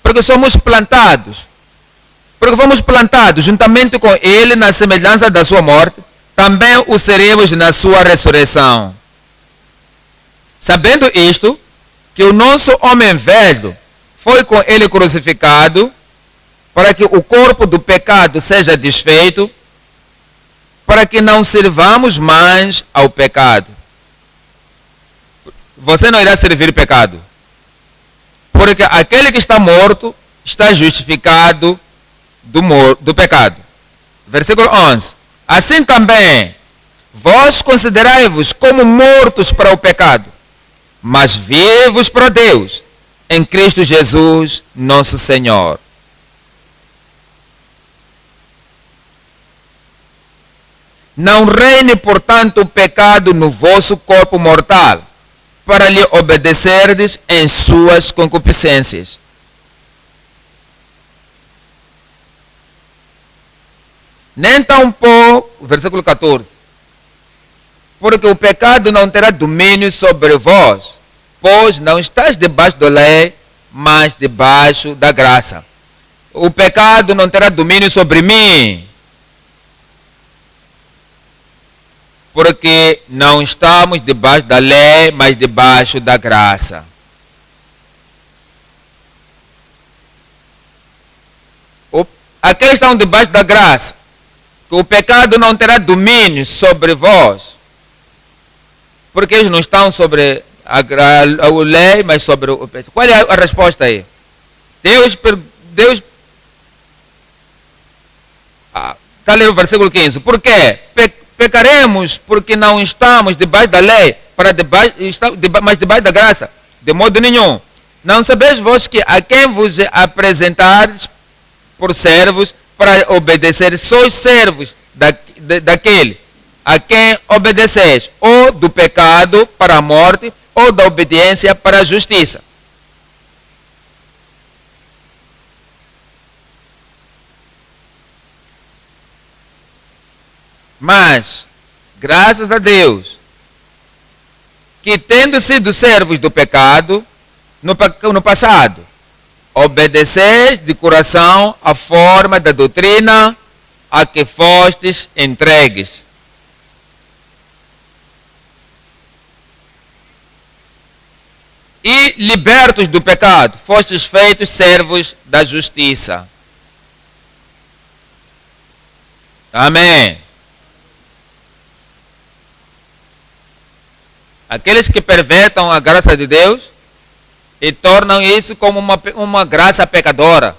Porque somos plantados. Porque fomos plantados juntamente com Ele na semelhança da sua morte, também o seremos na sua ressurreição. Sabendo isto, que o nosso homem velho foi com Ele crucificado, para que o corpo do pecado seja desfeito, para que não sirvamos mais ao pecado. Você não irá servir o pecado. Porque aquele que está morto está justificado do pecado. Versículo 11. Assim também, vós considerai-vos como mortos para o pecado, mas vivos para Deus, em Cristo Jesus, nosso Senhor. Não reine, portanto, o pecado no vosso corpo mortal, para lhe obedecerdes em suas concupiscências. Nem tampouco, versículo 14, porque o pecado não terá domínio sobre vós, pois não estáis debaixo da lei, mas debaixo da graça. O pecado não terá domínio sobre mim, porque não estamos debaixo da lei, mas debaixo da graça. Aqueles que estão debaixo da graça, que o pecado não terá domínio sobre vós, porque eles não estão sobre a lei, mas sobre o pecado. Qual é a resposta aí? Deus está lendo o versículo 15. Por quê? Pecaremos porque não estamos debaixo da lei, mas debaixo da graça? De modo nenhum. Não sabeis vós que a quem vos apresentares por servos para obedecer, sois servos daquele a quem obedeceis, ou do pecado para a morte, ou da obediência para a justiça. Mas, graças a Deus, que tendo sido servos do pecado no passado, obedeceis de coração a forma da doutrina a que fostes entregues. E, libertos do pecado, fostes feitos servos da justiça. Amém. Aqueles que pervertam a graça de Deus e tornam isso como uma graça pecadora,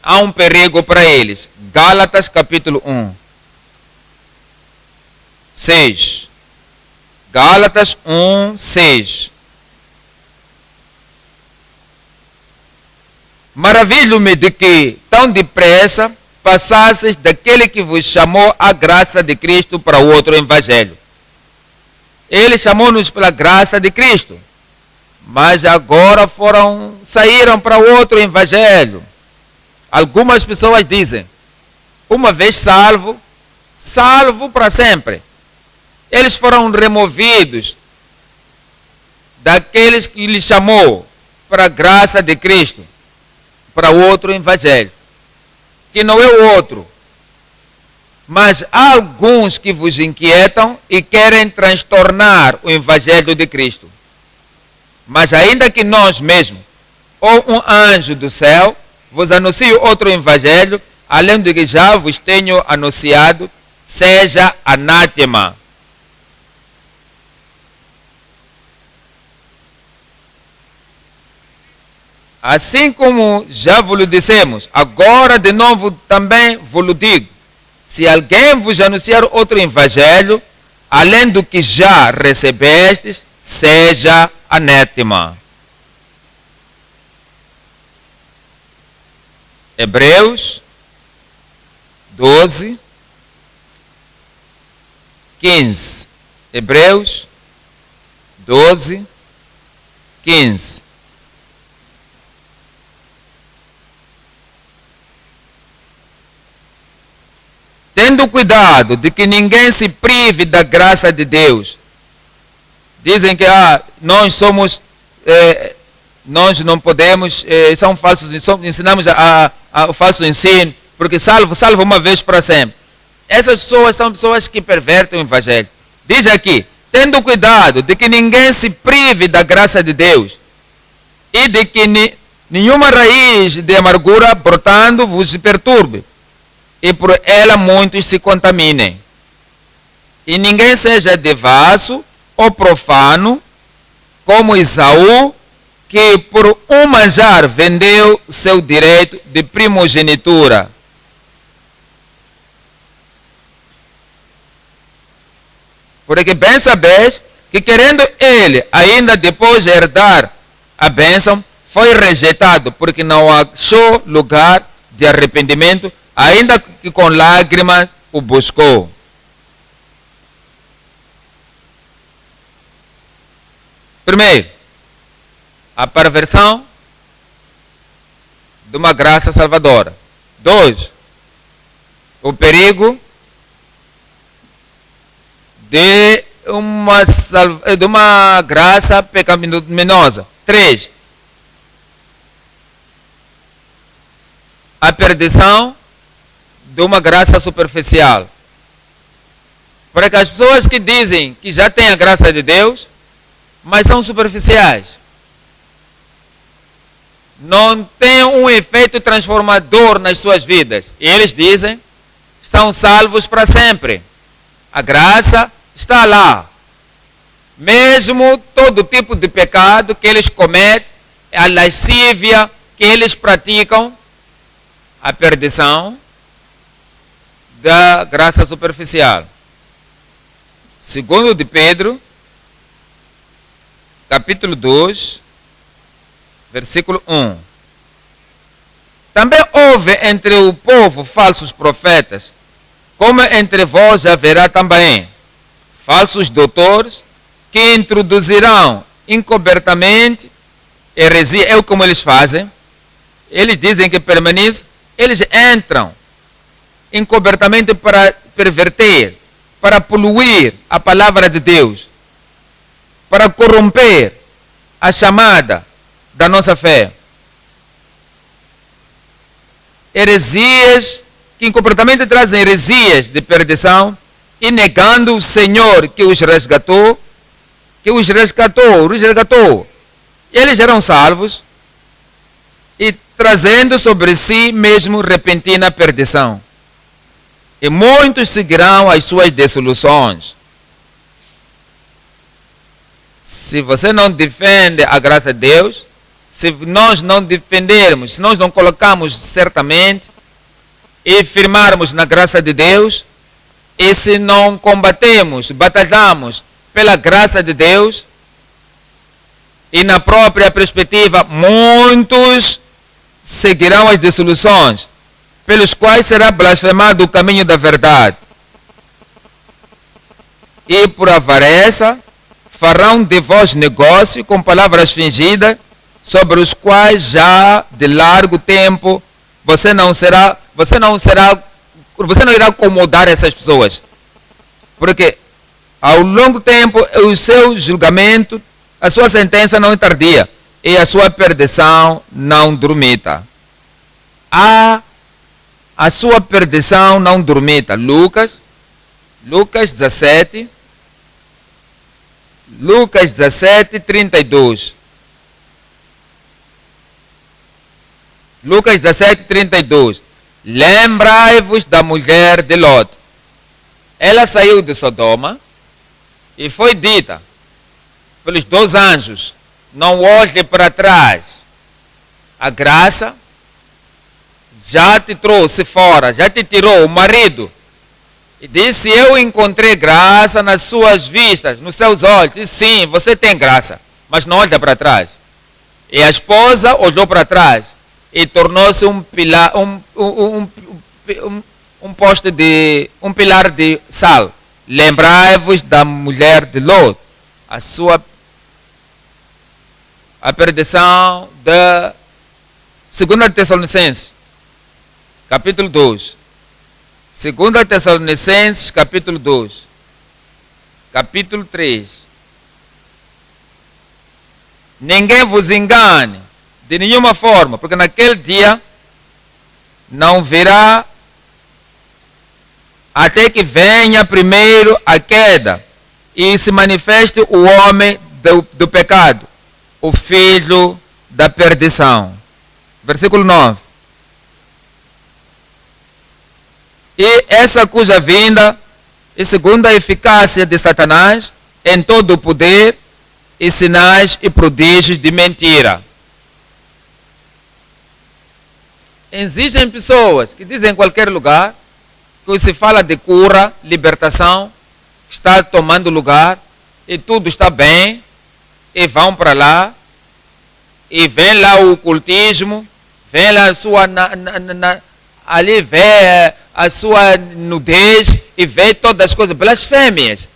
há um perigo para eles. Gálatas capítulo 1, 6. Gálatas 1, 6. Maravilho-me de que tão depressa passasseis daquele que vos chamou a graça de Cristo para o outro evangelho. Ele chamou-nos pela graça de Cristo, mas agora saíram para outro evangelho. Algumas pessoas dizem, uma vez salvo, salvo para sempre. Eles foram removidos daqueles que lhe chamou para a graça de Cristo, para outro evangelho, que não é o outro. Mas há alguns que vos inquietam e querem transtornar o evangelho de Cristo. Mas ainda que nós mesmos, ou um anjo do céu, vos anuncie outro evangelho, além do que já vos tenho anunciado, seja anátema. Assim como já vos dissemos, agora de novo também vos digo, se alguém vos anunciar outro evangelho, além do que já recebestes, seja anátema. Hebreus 12, 15. Hebreus 12, 15. Tendo cuidado de que ninguém se prive da graça de Deus. Dizem que nós somos, nós não podemos, são falsos, ensinamos o falso ensino, porque salvo uma vez para sempre. Essas pessoas são pessoas que pervertem o evangelho. Diz aqui, tendo cuidado de que ninguém se prive da graça de Deus e de que nenhuma raiz de amargura brotando vos perturbe, e por ela muitos se contaminem. E ninguém seja devasso ou profano, como Esaú, que por um manjar vendeu seu direito de primogenitura. Porque bem sabes que querendo ele, ainda depois de herdar a bênção, foi rejeitado, porque não achou lugar de arrependimento, ainda que com lágrimas o buscou. Primeiro, a perversão de uma graça salvadora. 2, o perigo de uma graça pecaminosa. 3, a perdição de uma graça superficial. Porque as pessoas que dizem que já têm a graça de Deus, mas são superficiais, não tem um efeito transformador nas suas vidas. E eles dizem, estão salvos para sempre. A graça está lá. Mesmo todo tipo de pecado que eles cometem, a lascívia que eles praticam, a perdição da graça superficial. Segundo de Pedro, capítulo 2, versículo 1. Também houve entre o povo falsos profetas, como entre vós haverá também falsos doutores, que introduzirão encobertamente heresia. É como eles fazem. Eles dizem que permanecem, eles entram encobertamente para perverter, para poluir a palavra de Deus, para corromper a chamada da nossa fé. Heresias que incompletamente trazem heresias de perdição e negando o Senhor que os resgatou, Eles eram salvos e trazendo sobre si mesmo repentina perdição. E muitos seguirão as suas dissoluções. Se você não defende a graça de Deus, se nós não defendermos, se nós não colocarmos certamente e firmarmos na graça de Deus, e se não combatemos, batalhamos pela graça de Deus, e na própria perspectiva, muitos seguirão as dissoluções, pelos quais será blasfemado o caminho da verdade. E por avareza, farão de vós negócio com palavras fingidas, sobre os quais já de largo tempo você não irá acomodar essas pessoas. Porque ao longo tempo o seu julgamento, a sua sentença não é tardia e a sua perdição não dormita. A sua perdição não dormita. Lucas 17, 32. Lucas 17, 32. Lembrai-vos da mulher de Lot. Ela saiu de Sodoma e foi dita pelos 2 anjos: não olhe para trás. A graça já te trouxe fora, já te tirou o marido. E disse: eu encontrei graça nas suas vistas, nos seus olhos. E sim, você tem graça, mas não olha para trás. E a esposa olhou para trás e tornou-se um pilar, um pilar de sal. Lembrai-vos da mulher de Lot, a perdição da 2 Tessalonicenses, capítulo 2. 2 Tessalonicenses, capítulo 2. Capítulo 3. Ninguém vos engane de nenhuma forma, porque naquele dia não virá até que venha primeiro a queda e se manifeste o homem do pecado, o filho da perdição. Versículo 9. E essa cuja vinda é segundo a eficácia de Satanás em todo o poder e sinais e prodígios de mentira. Existem pessoas que dizem em qualquer lugar que se fala de cura, libertação, está tomando lugar e tudo está bem, e vão para lá e vem lá o ocultismo, vem lá a sua ali vê a sua nudez e vê todas as coisas blasfêmias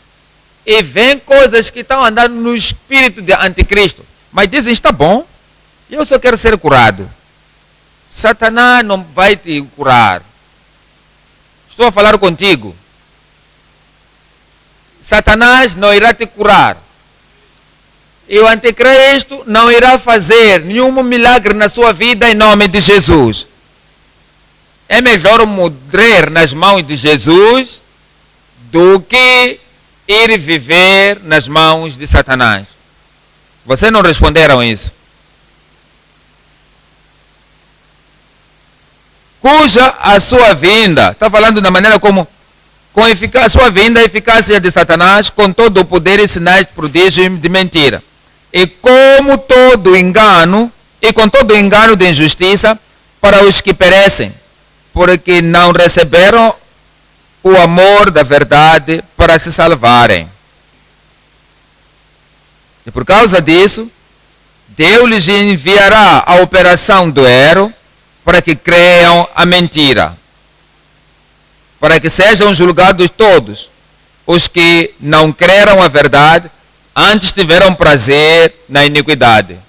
e vê coisas que estão andando no espírito de anticristo, mas dizem: está bom, eu só quero ser curado. Satanás não vai te curar. Estou a falar contigo. Satanás não irá te curar. E o anticristo não irá fazer nenhum milagre na sua vida em nome de Jesus. É melhor morrer nas mãos de Jesus do que ir viver nas mãos de Satanás. Vocês não responderam isso. Cuja a sua vinda, está falando da maneira como, a sua vinda, a eficácia de Satanás, com todo o poder e sinais de prodígio de mentira. E com todo o engano de injustiça para os que perecem, porque não receberam o amor da verdade para se salvarem. E por causa disso, Deus lhes enviará a operação do erro, para que creiam a mentira, para que sejam julgados todos os que não creram a verdade, antes tiveram prazer na iniquidade.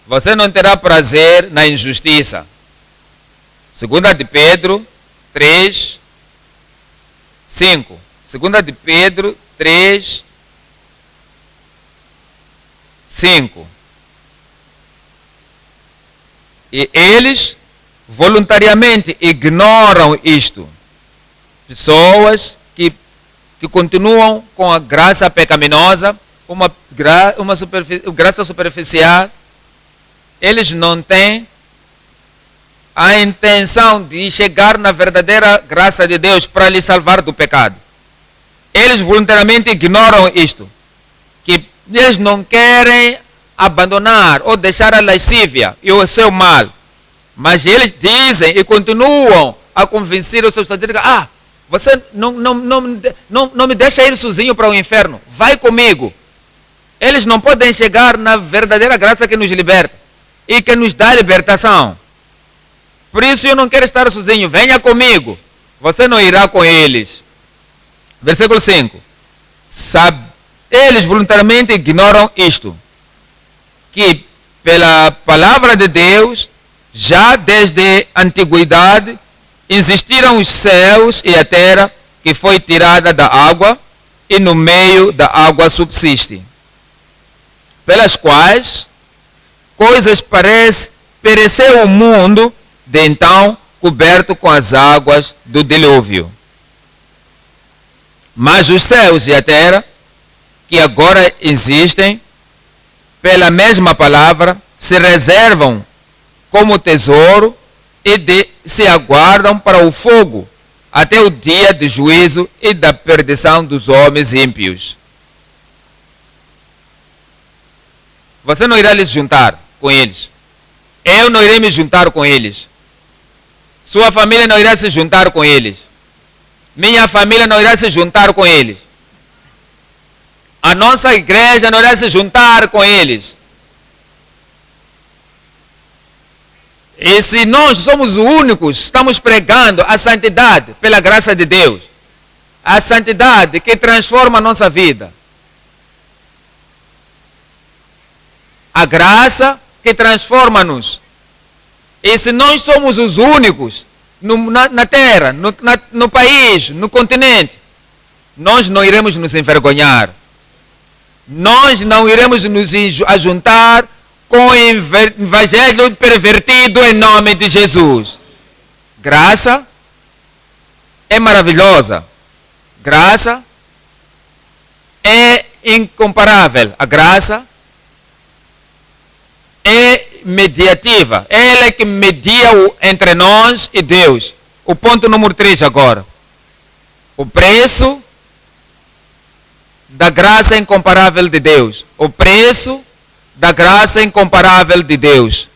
Você não terá prazer na injustiça. 2 de Pedro 3, 5. 2 de Pedro 3, 5. E eles voluntariamente ignoram isto. Pessoas que continuam com a graça pecaminosa, uma graça superficial, eles não têm a intenção de chegar na verdadeira graça de Deus para lhes salvar do pecado. Eles voluntariamente ignoram isto, que eles não querem abandonar ou deixar a lascívia e o seu mal, mas eles dizem e continuam a convencer os seus sacerdotes: você não me deixa ir sozinho para o inferno, vai comigo. Eles não podem chegar na verdadeira graça que nos liberta e que nos dá libertação. Por isso eu não quero estar sozinho, venha comigo. Você não irá com eles. Versículo 5. Eles voluntariamente ignoram isto, que pela palavra de Deus, já desde a antiguidade, existiram os céus e a terra, que foi tirada da água, e no meio da água subsiste, pelas quais coisas pereceu o mundo, de então coberto com as águas do dilúvio. Mas os céus e a terra, que agora existem, pela mesma palavra, se reservam como tesouro e se aguardam para o fogo, até o dia de juízo e da perdição dos homens ímpios. Você não irá se juntar com eles. Eu não irei me juntar com eles. Sua família não irá se juntar com eles. Minha família não irá se juntar com eles. A nossa igreja não irá se juntar com eles. E se nós somos os únicos, estamos pregando a santidade pela graça de Deus. A santidade que transforma a nossa vida. A graça que transforma-nos. E se nós somos os únicos na terra, no país, no continente, nós não iremos nos envergonhar. Nós não iremos nos ajuntar com o evangelho pervertido em nome de Jesus. Graça é maravilhosa. Graça é incomparável. A graça é mediativa. Ela é que media entre nós e Deus. O ponto número 3 agora. O preço da graça incomparável de Deus. O preço da graça incomparável de Deus.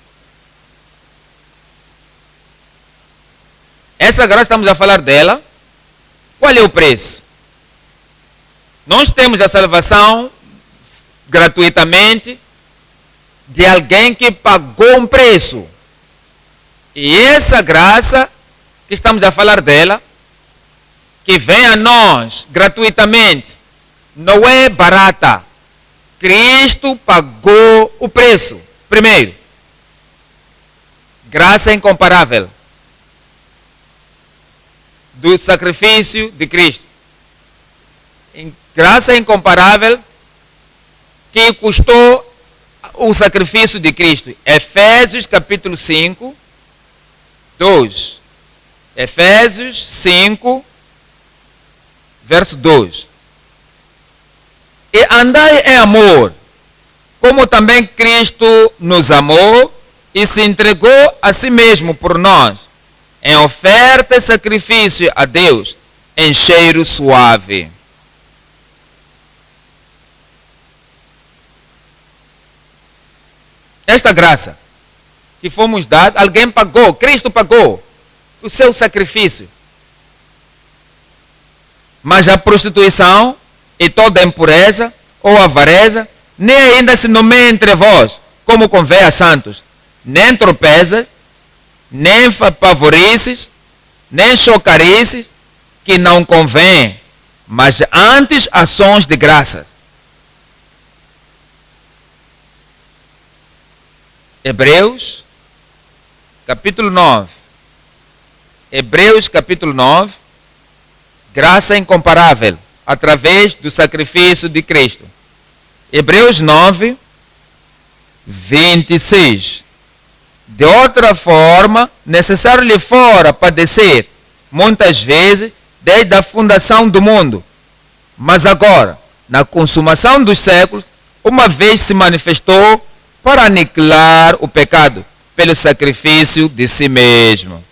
Essa graça, estamos a falar dela. Qual é o preço? Nós temos a salvação gratuitamente de alguém que pagou um preço. E essa graça que estamos a falar dela, que vem a nós gratuitamente, não é barata. Cristo pagou o preço. Primeiro, graça incomparável do sacrifício de Cristo. Graça incomparável que custou o sacrifício de Cristo. Efésios capítulo 5, 2. Efésios 5, verso 2. E andai em amor, como também Cristo nos amou e se entregou a si mesmo por nós, em oferta e sacrifício a Deus, em cheiro suave. Esta graça que fomos dados, alguém pagou, Cristo pagou o seu sacrifício. Mas a prostituição e toda impureza ou avareza, nem ainda se nomeia entre vós, como convém a santos, nem tropeças, nem pavorices, nem chocarices, que não convém, mas antes ações de graças. Hebreus, capítulo 9. Hebreus, capítulo 9. Graça incomparável, através do sacrifício de Cristo. Hebreus 9, 26. De outra forma, necessário lhe fora padecer, muitas vezes, desde a fundação do mundo. Mas agora, na consumação dos séculos, uma vez se manifestou para aniquilar o pecado pelo sacrifício de si mesmo.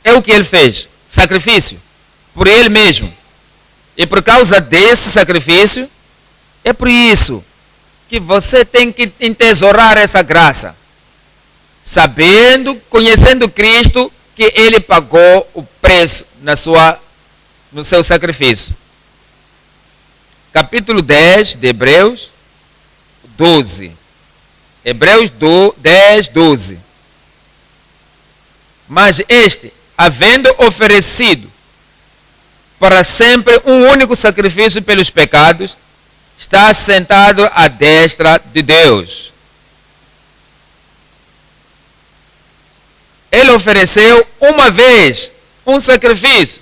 É o que ele fez, sacrifício, por ele mesmo. E por causa desse sacrifício, é por isso que você tem que entesourar essa graça, sabendo, conhecendo Cristo, que ele pagou o preço no seu sacrifício. Capítulo 10 de Hebreus 12. Hebreus 10, 12. Mas este, havendo oferecido para sempre um único sacrifício pelos pecados, está sentado à destra de Deus. Ele ofereceu uma vez um sacrifício.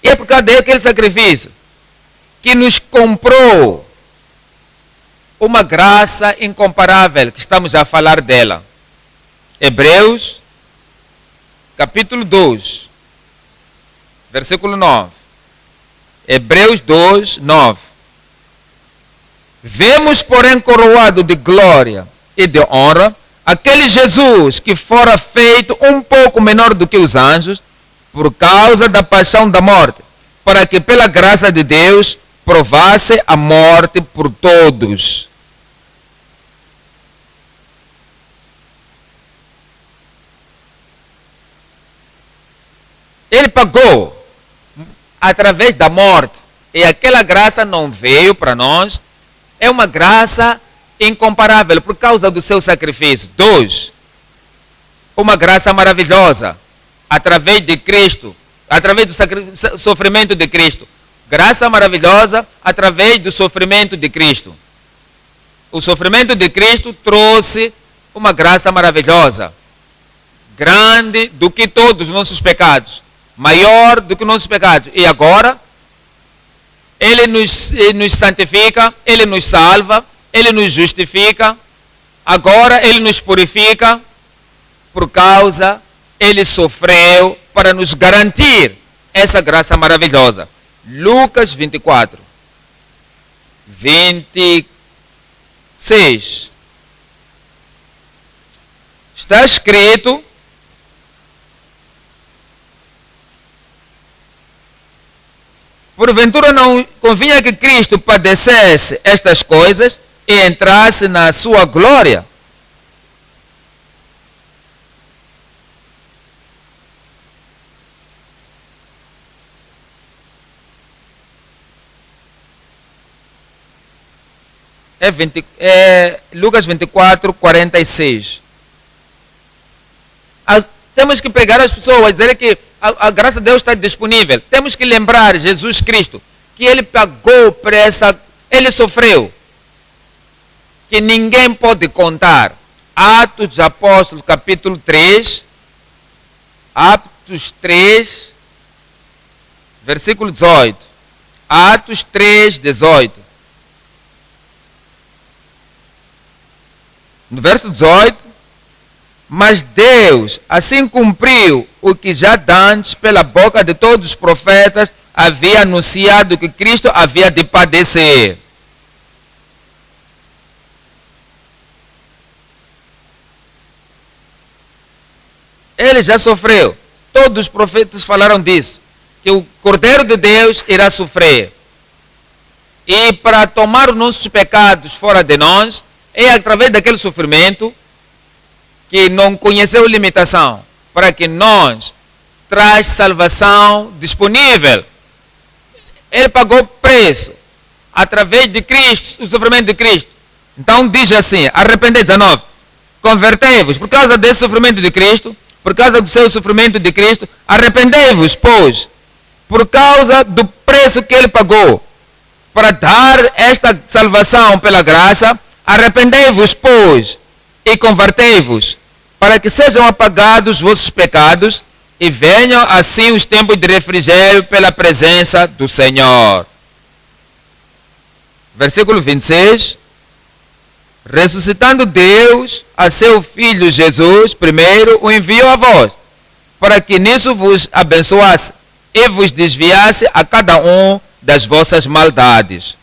E é por causa daquele sacrifício que nos comprou uma graça incomparável, que estamos a falar dela. Hebreus, capítulo 2, versículo 9. Hebreus 2, 9. Vemos, porém, coroado de glória e de honra, aquele Jesus que fora feito um pouco menor do que os anjos, por causa da paixão da morte, para que pela graça de Deus provasse a morte por todos. Ele pagou através da morte, e aquela graça não veio para nós. É uma graça incomparável por causa do seu sacrifício. 2. Uma graça maravilhosa através de Cristo, através do sofrimento de Cristo. Graça maravilhosa através do sofrimento de Cristo. O sofrimento de Cristo trouxe uma graça maravilhosa, grande do que todos os nossos pecados, maior do que os nossos pecados. E agora, Ele nos santifica, Ele nos salva, Ele nos justifica. Agora Ele nos purifica, por causa Ele sofreu para nos garantir essa graça maravilhosa. Lucas 24, 26. Está escrito: porventura não convinha que Cristo padecesse estas coisas e entrasse na sua glória? Lucas 24, 46. Temos que pegar as pessoas, dizer que a graça de Deus está disponível. Temos que lembrar Jesus Cristo, que Ele pagou por essa, Ele sofreu, que ninguém pode contar. Atos dos Apóstolos, capítulo 3, Atos 3, versículo 18. Atos 3, 18. No verso 18, mas Deus assim cumpriu o que já dantes pela boca de todos os profetas havia anunciado, que Cristo havia de padecer. Ele já sofreu. Todos os profetas falaram disso, que o Cordeiro de Deus irá sofrer. E para tomar os nossos pecados fora de nós, é através daquele sofrimento que não conheceu limitação, para que nós traz salvação disponível. Ele pagou preço através de Cristo, o sofrimento de Cristo. Então diz assim, arrependei, 19, convertei-vos por causa desse sofrimento de Cristo, por causa do seu sofrimento de Cristo, arrependei-vos, pois, por causa do preço que Ele pagou, para dar esta salvação pela graça, arrependei-vos, pois, e convertei-vos, para que sejam apagados os vossos pecados e venham assim os tempos de refrigério pela presença do Senhor. Versículo 26. Ressuscitando Deus a seu Filho Jesus, primeiro o enviou a vós, para que nisso vos abençoasse e vos desviasse a cada um das vossas maldades.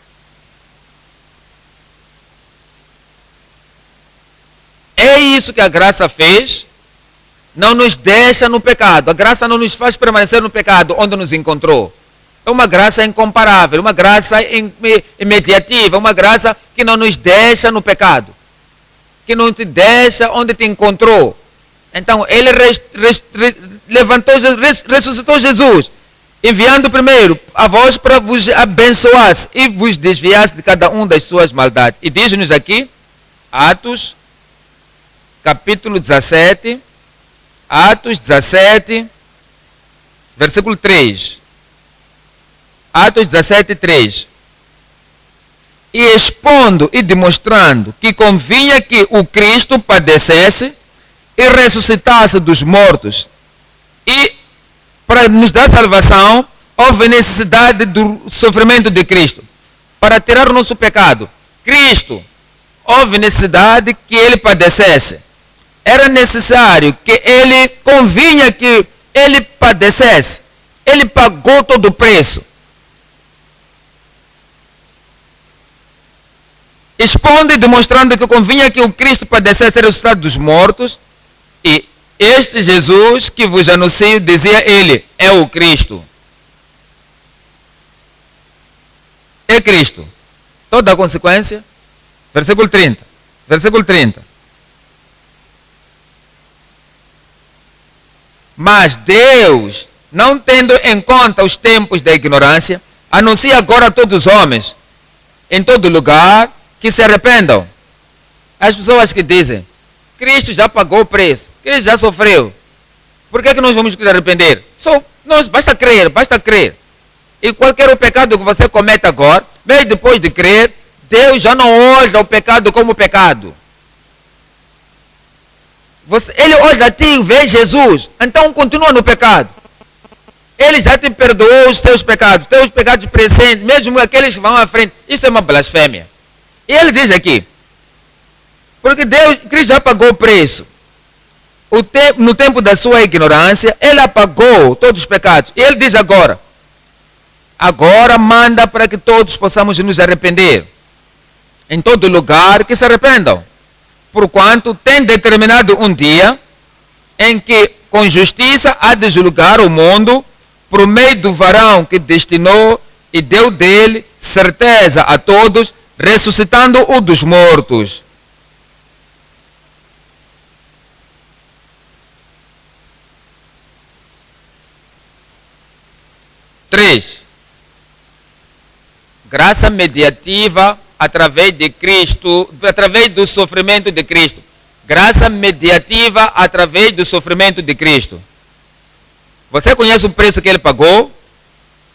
É isso que a graça fez. Não nos deixa no pecado. A graça não nos faz permanecer no pecado onde nos encontrou. É uma graça incomparável, uma graça imediativa, uma graça que não nos deixa no pecado, que não te deixa onde te encontrou. Então, ele ressuscitou Jesus, enviando primeiro a vós para vos abençoasse e vos desviasse de cada um das suas maldades. E diz-nos aqui, Atos, capítulo 17, Atos 17, versículo 3. Atos 17, 3. E expondo e demonstrando que convinha que o Cristo padecesse e ressuscitasse dos mortos, e para nos dar salvação, houve necessidade do sofrimento de Cristo. Para tirar o nosso pecado, Cristo, houve necessidade que ele padecesse. Era necessário que ele, convinha que ele padecesse. Ele pagou todo o preço. Expondo e demonstrando que convinha que o Cristo padecesse e ressuscitado dos mortos, e este Jesus que vos anuncio, dizia ele, é o Cristo. É Cristo. Toda a consequência. Versículo 30. Versículo 30. Mas Deus, não tendo em conta os tempos da ignorância, anuncia agora a todos os homens, em todo lugar, que se arrependam. As pessoas que dizem, Cristo já pagou o preço, Cristo já sofreu, por que nós vamos nos arrepender? Basta crer, basta crer. E qualquer pecado que você cometa agora, mesmo depois de crer, Deus já não olha o pecado como pecado. Ele olha a ti e vê Jesus, então continua no pecado. Ele já te perdoou os teus pecados presentes, mesmo aqueles que vão à frente. Isso é uma blasfêmia. E ele diz aqui, porque Cristo já pagou o preço. No tempo da sua ignorância, ele apagou todos os pecados. E ele diz agora manda para que todos possamos nos arrepender. Em todo lugar que se arrependam. Porquanto tem determinado um dia em que com justiça há de julgar o mundo por meio do varão que destinou e deu dele certeza a todos, ressuscitando-o dos mortos. Três. Graça mediativa através de Cristo, através do sofrimento de Cristo. Graça mediativa através do sofrimento de Cristo. Você conhece o preço que ele pagou?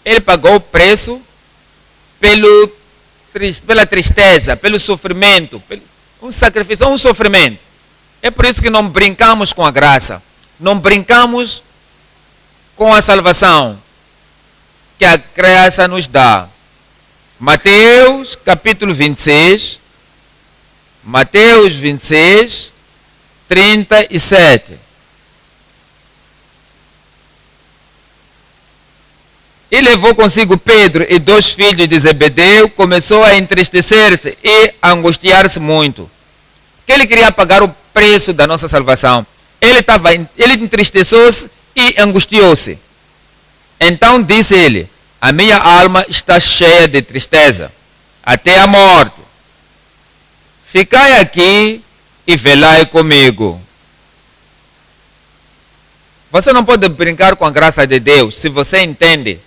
Ele pagou o preço pela tristeza, pelo sofrimento, um sacrifício, um sofrimento. É por isso que não brincamos com a graça, não brincamos com a salvação que a graça nos dá. Mateus capítulo 26, Mateus 26, 37. E levou consigo Pedro e 2 filhos de Zebedeu, começou a entristecer-se e a angustiar-se muito. Que ele queria pagar o preço da nossa salvação. Ele entristeceu-se e angustiou-se. Então disse ele, a minha alma está cheia de tristeza, até a morte. Ficai aqui e velai comigo. Você não pode brincar com a graça de Deus se você entende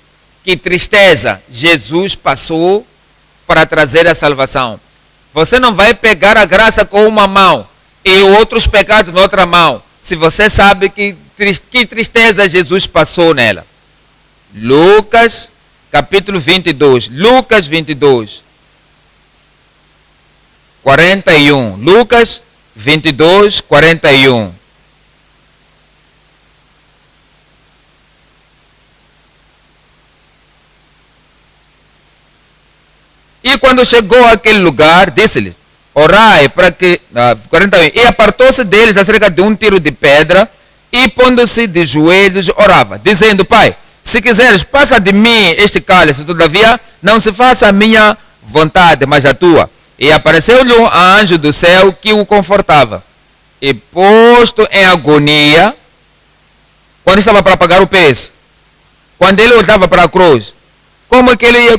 que tristeza Jesus passou para trazer a salvação. Você não vai pegar a graça com uma mão e outros pecados na outra mão, se você sabe que tristeza Jesus passou nela. Lucas capítulo 22. Lucas 22. 41. Lucas 22, 41. E quando chegou àquele lugar, disse-lhe: orai para que... 41. E apartou-se deles acerca de um tiro de pedra, e pondo-se de joelhos, orava, dizendo: Pai, se quiseres, passa de mim este cálice, todavia não se faça a minha vontade, mas a tua. E apareceu-lhe um anjo do céu que o confortava. E posto em agonia, quando estava para pagar o preço, quando ele olhava para a cruz,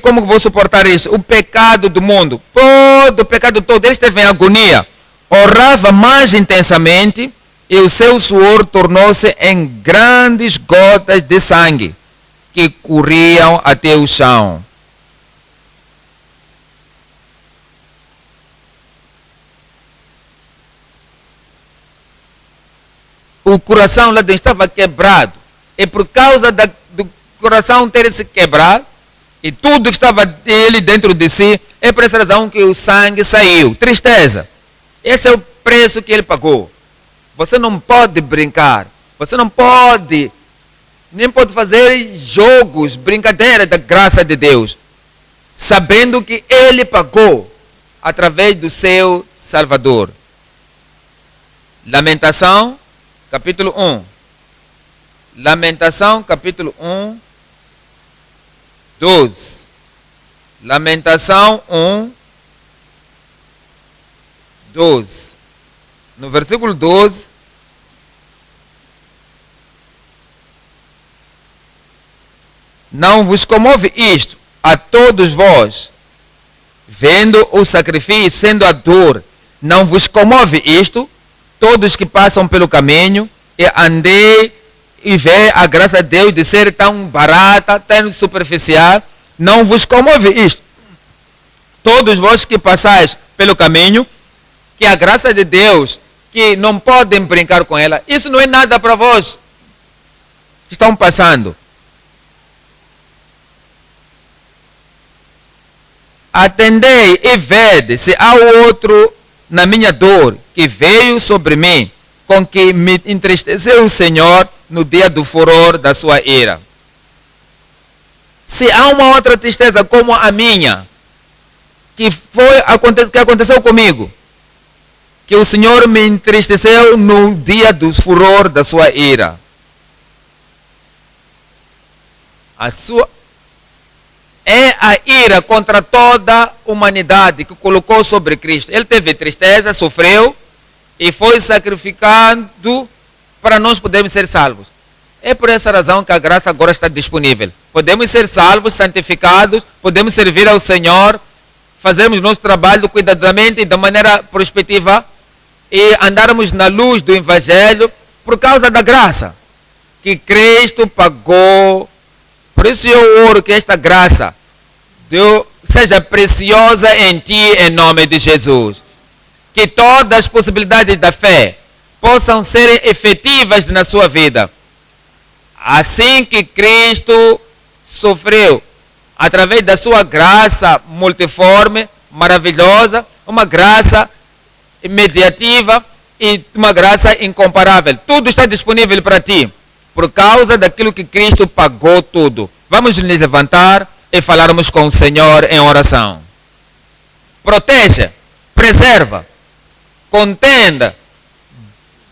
como vou suportar isso? O pecado do mundo, todo o pecado todo, ele esteve em agonia. Orava mais intensamente e o seu suor tornou-se em grandes gotas de sangue que corriam até o chão. O coração lá dentro estava quebrado. E por causa do coração ter se quebrado, e tudo que estava dele dentro de si, é por essa razão que o sangue saiu. Tristeza. Esse é o preço que ele pagou. Você não pode brincar. Você não pode, nem pode fazer jogos, brincadeira da graça de Deus, sabendo que ele pagou através do seu Salvador. Lamentação, capítulo 1. Lamentação, capítulo 1, 12. Lamentação 1, 12. No versículo 12, não vos comove isto a todos vós, vendo o sacrifício, sendo a dor, não vos comove isto, todos que passam pelo caminho, e andei e vê a graça de Deus de ser tão barata, tão superficial, não vos comove isto. Todos vós que passais pelo caminho, que a graça de Deus, que não podem brincar com ela, isso não é nada para vós que estão passando. Atendei e vede se há outro na minha dor que veio sobre mim, com que me entristeceu o Senhor no dia do furor da sua ira. Se há uma outra tristeza como a minha, que aconteceu comigo, que o Senhor me entristeceu no dia do furor da sua ira. É a ira contra toda a humanidade que colocou sobre Cristo. Ele teve tristeza, sofreu e foi sacrificado para nós podermos ser salvos. É por essa razão que a graça agora está disponível. Podemos ser salvos, santificados, podemos servir ao Senhor, fazermos nosso trabalho cuidadosamente e da maneira prospectiva e andarmos na luz do Evangelho por causa da graça que Cristo pagou. Por isso eu oro que esta graça seja preciosa em ti, em nome de Jesus. Que todas as possibilidades da fé possam ser efetivas na sua vida. Assim que Cristo sofreu, através da sua graça multiforme, maravilhosa, uma graça imediativa e uma graça incomparável. Tudo está disponível para ti, por causa daquilo que Cristo pagou tudo. Vamos nos levantar e falarmos com o Senhor em oração. Proteja, preserva, contenda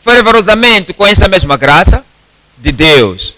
fervorosamente com esta mesma graça de Deus.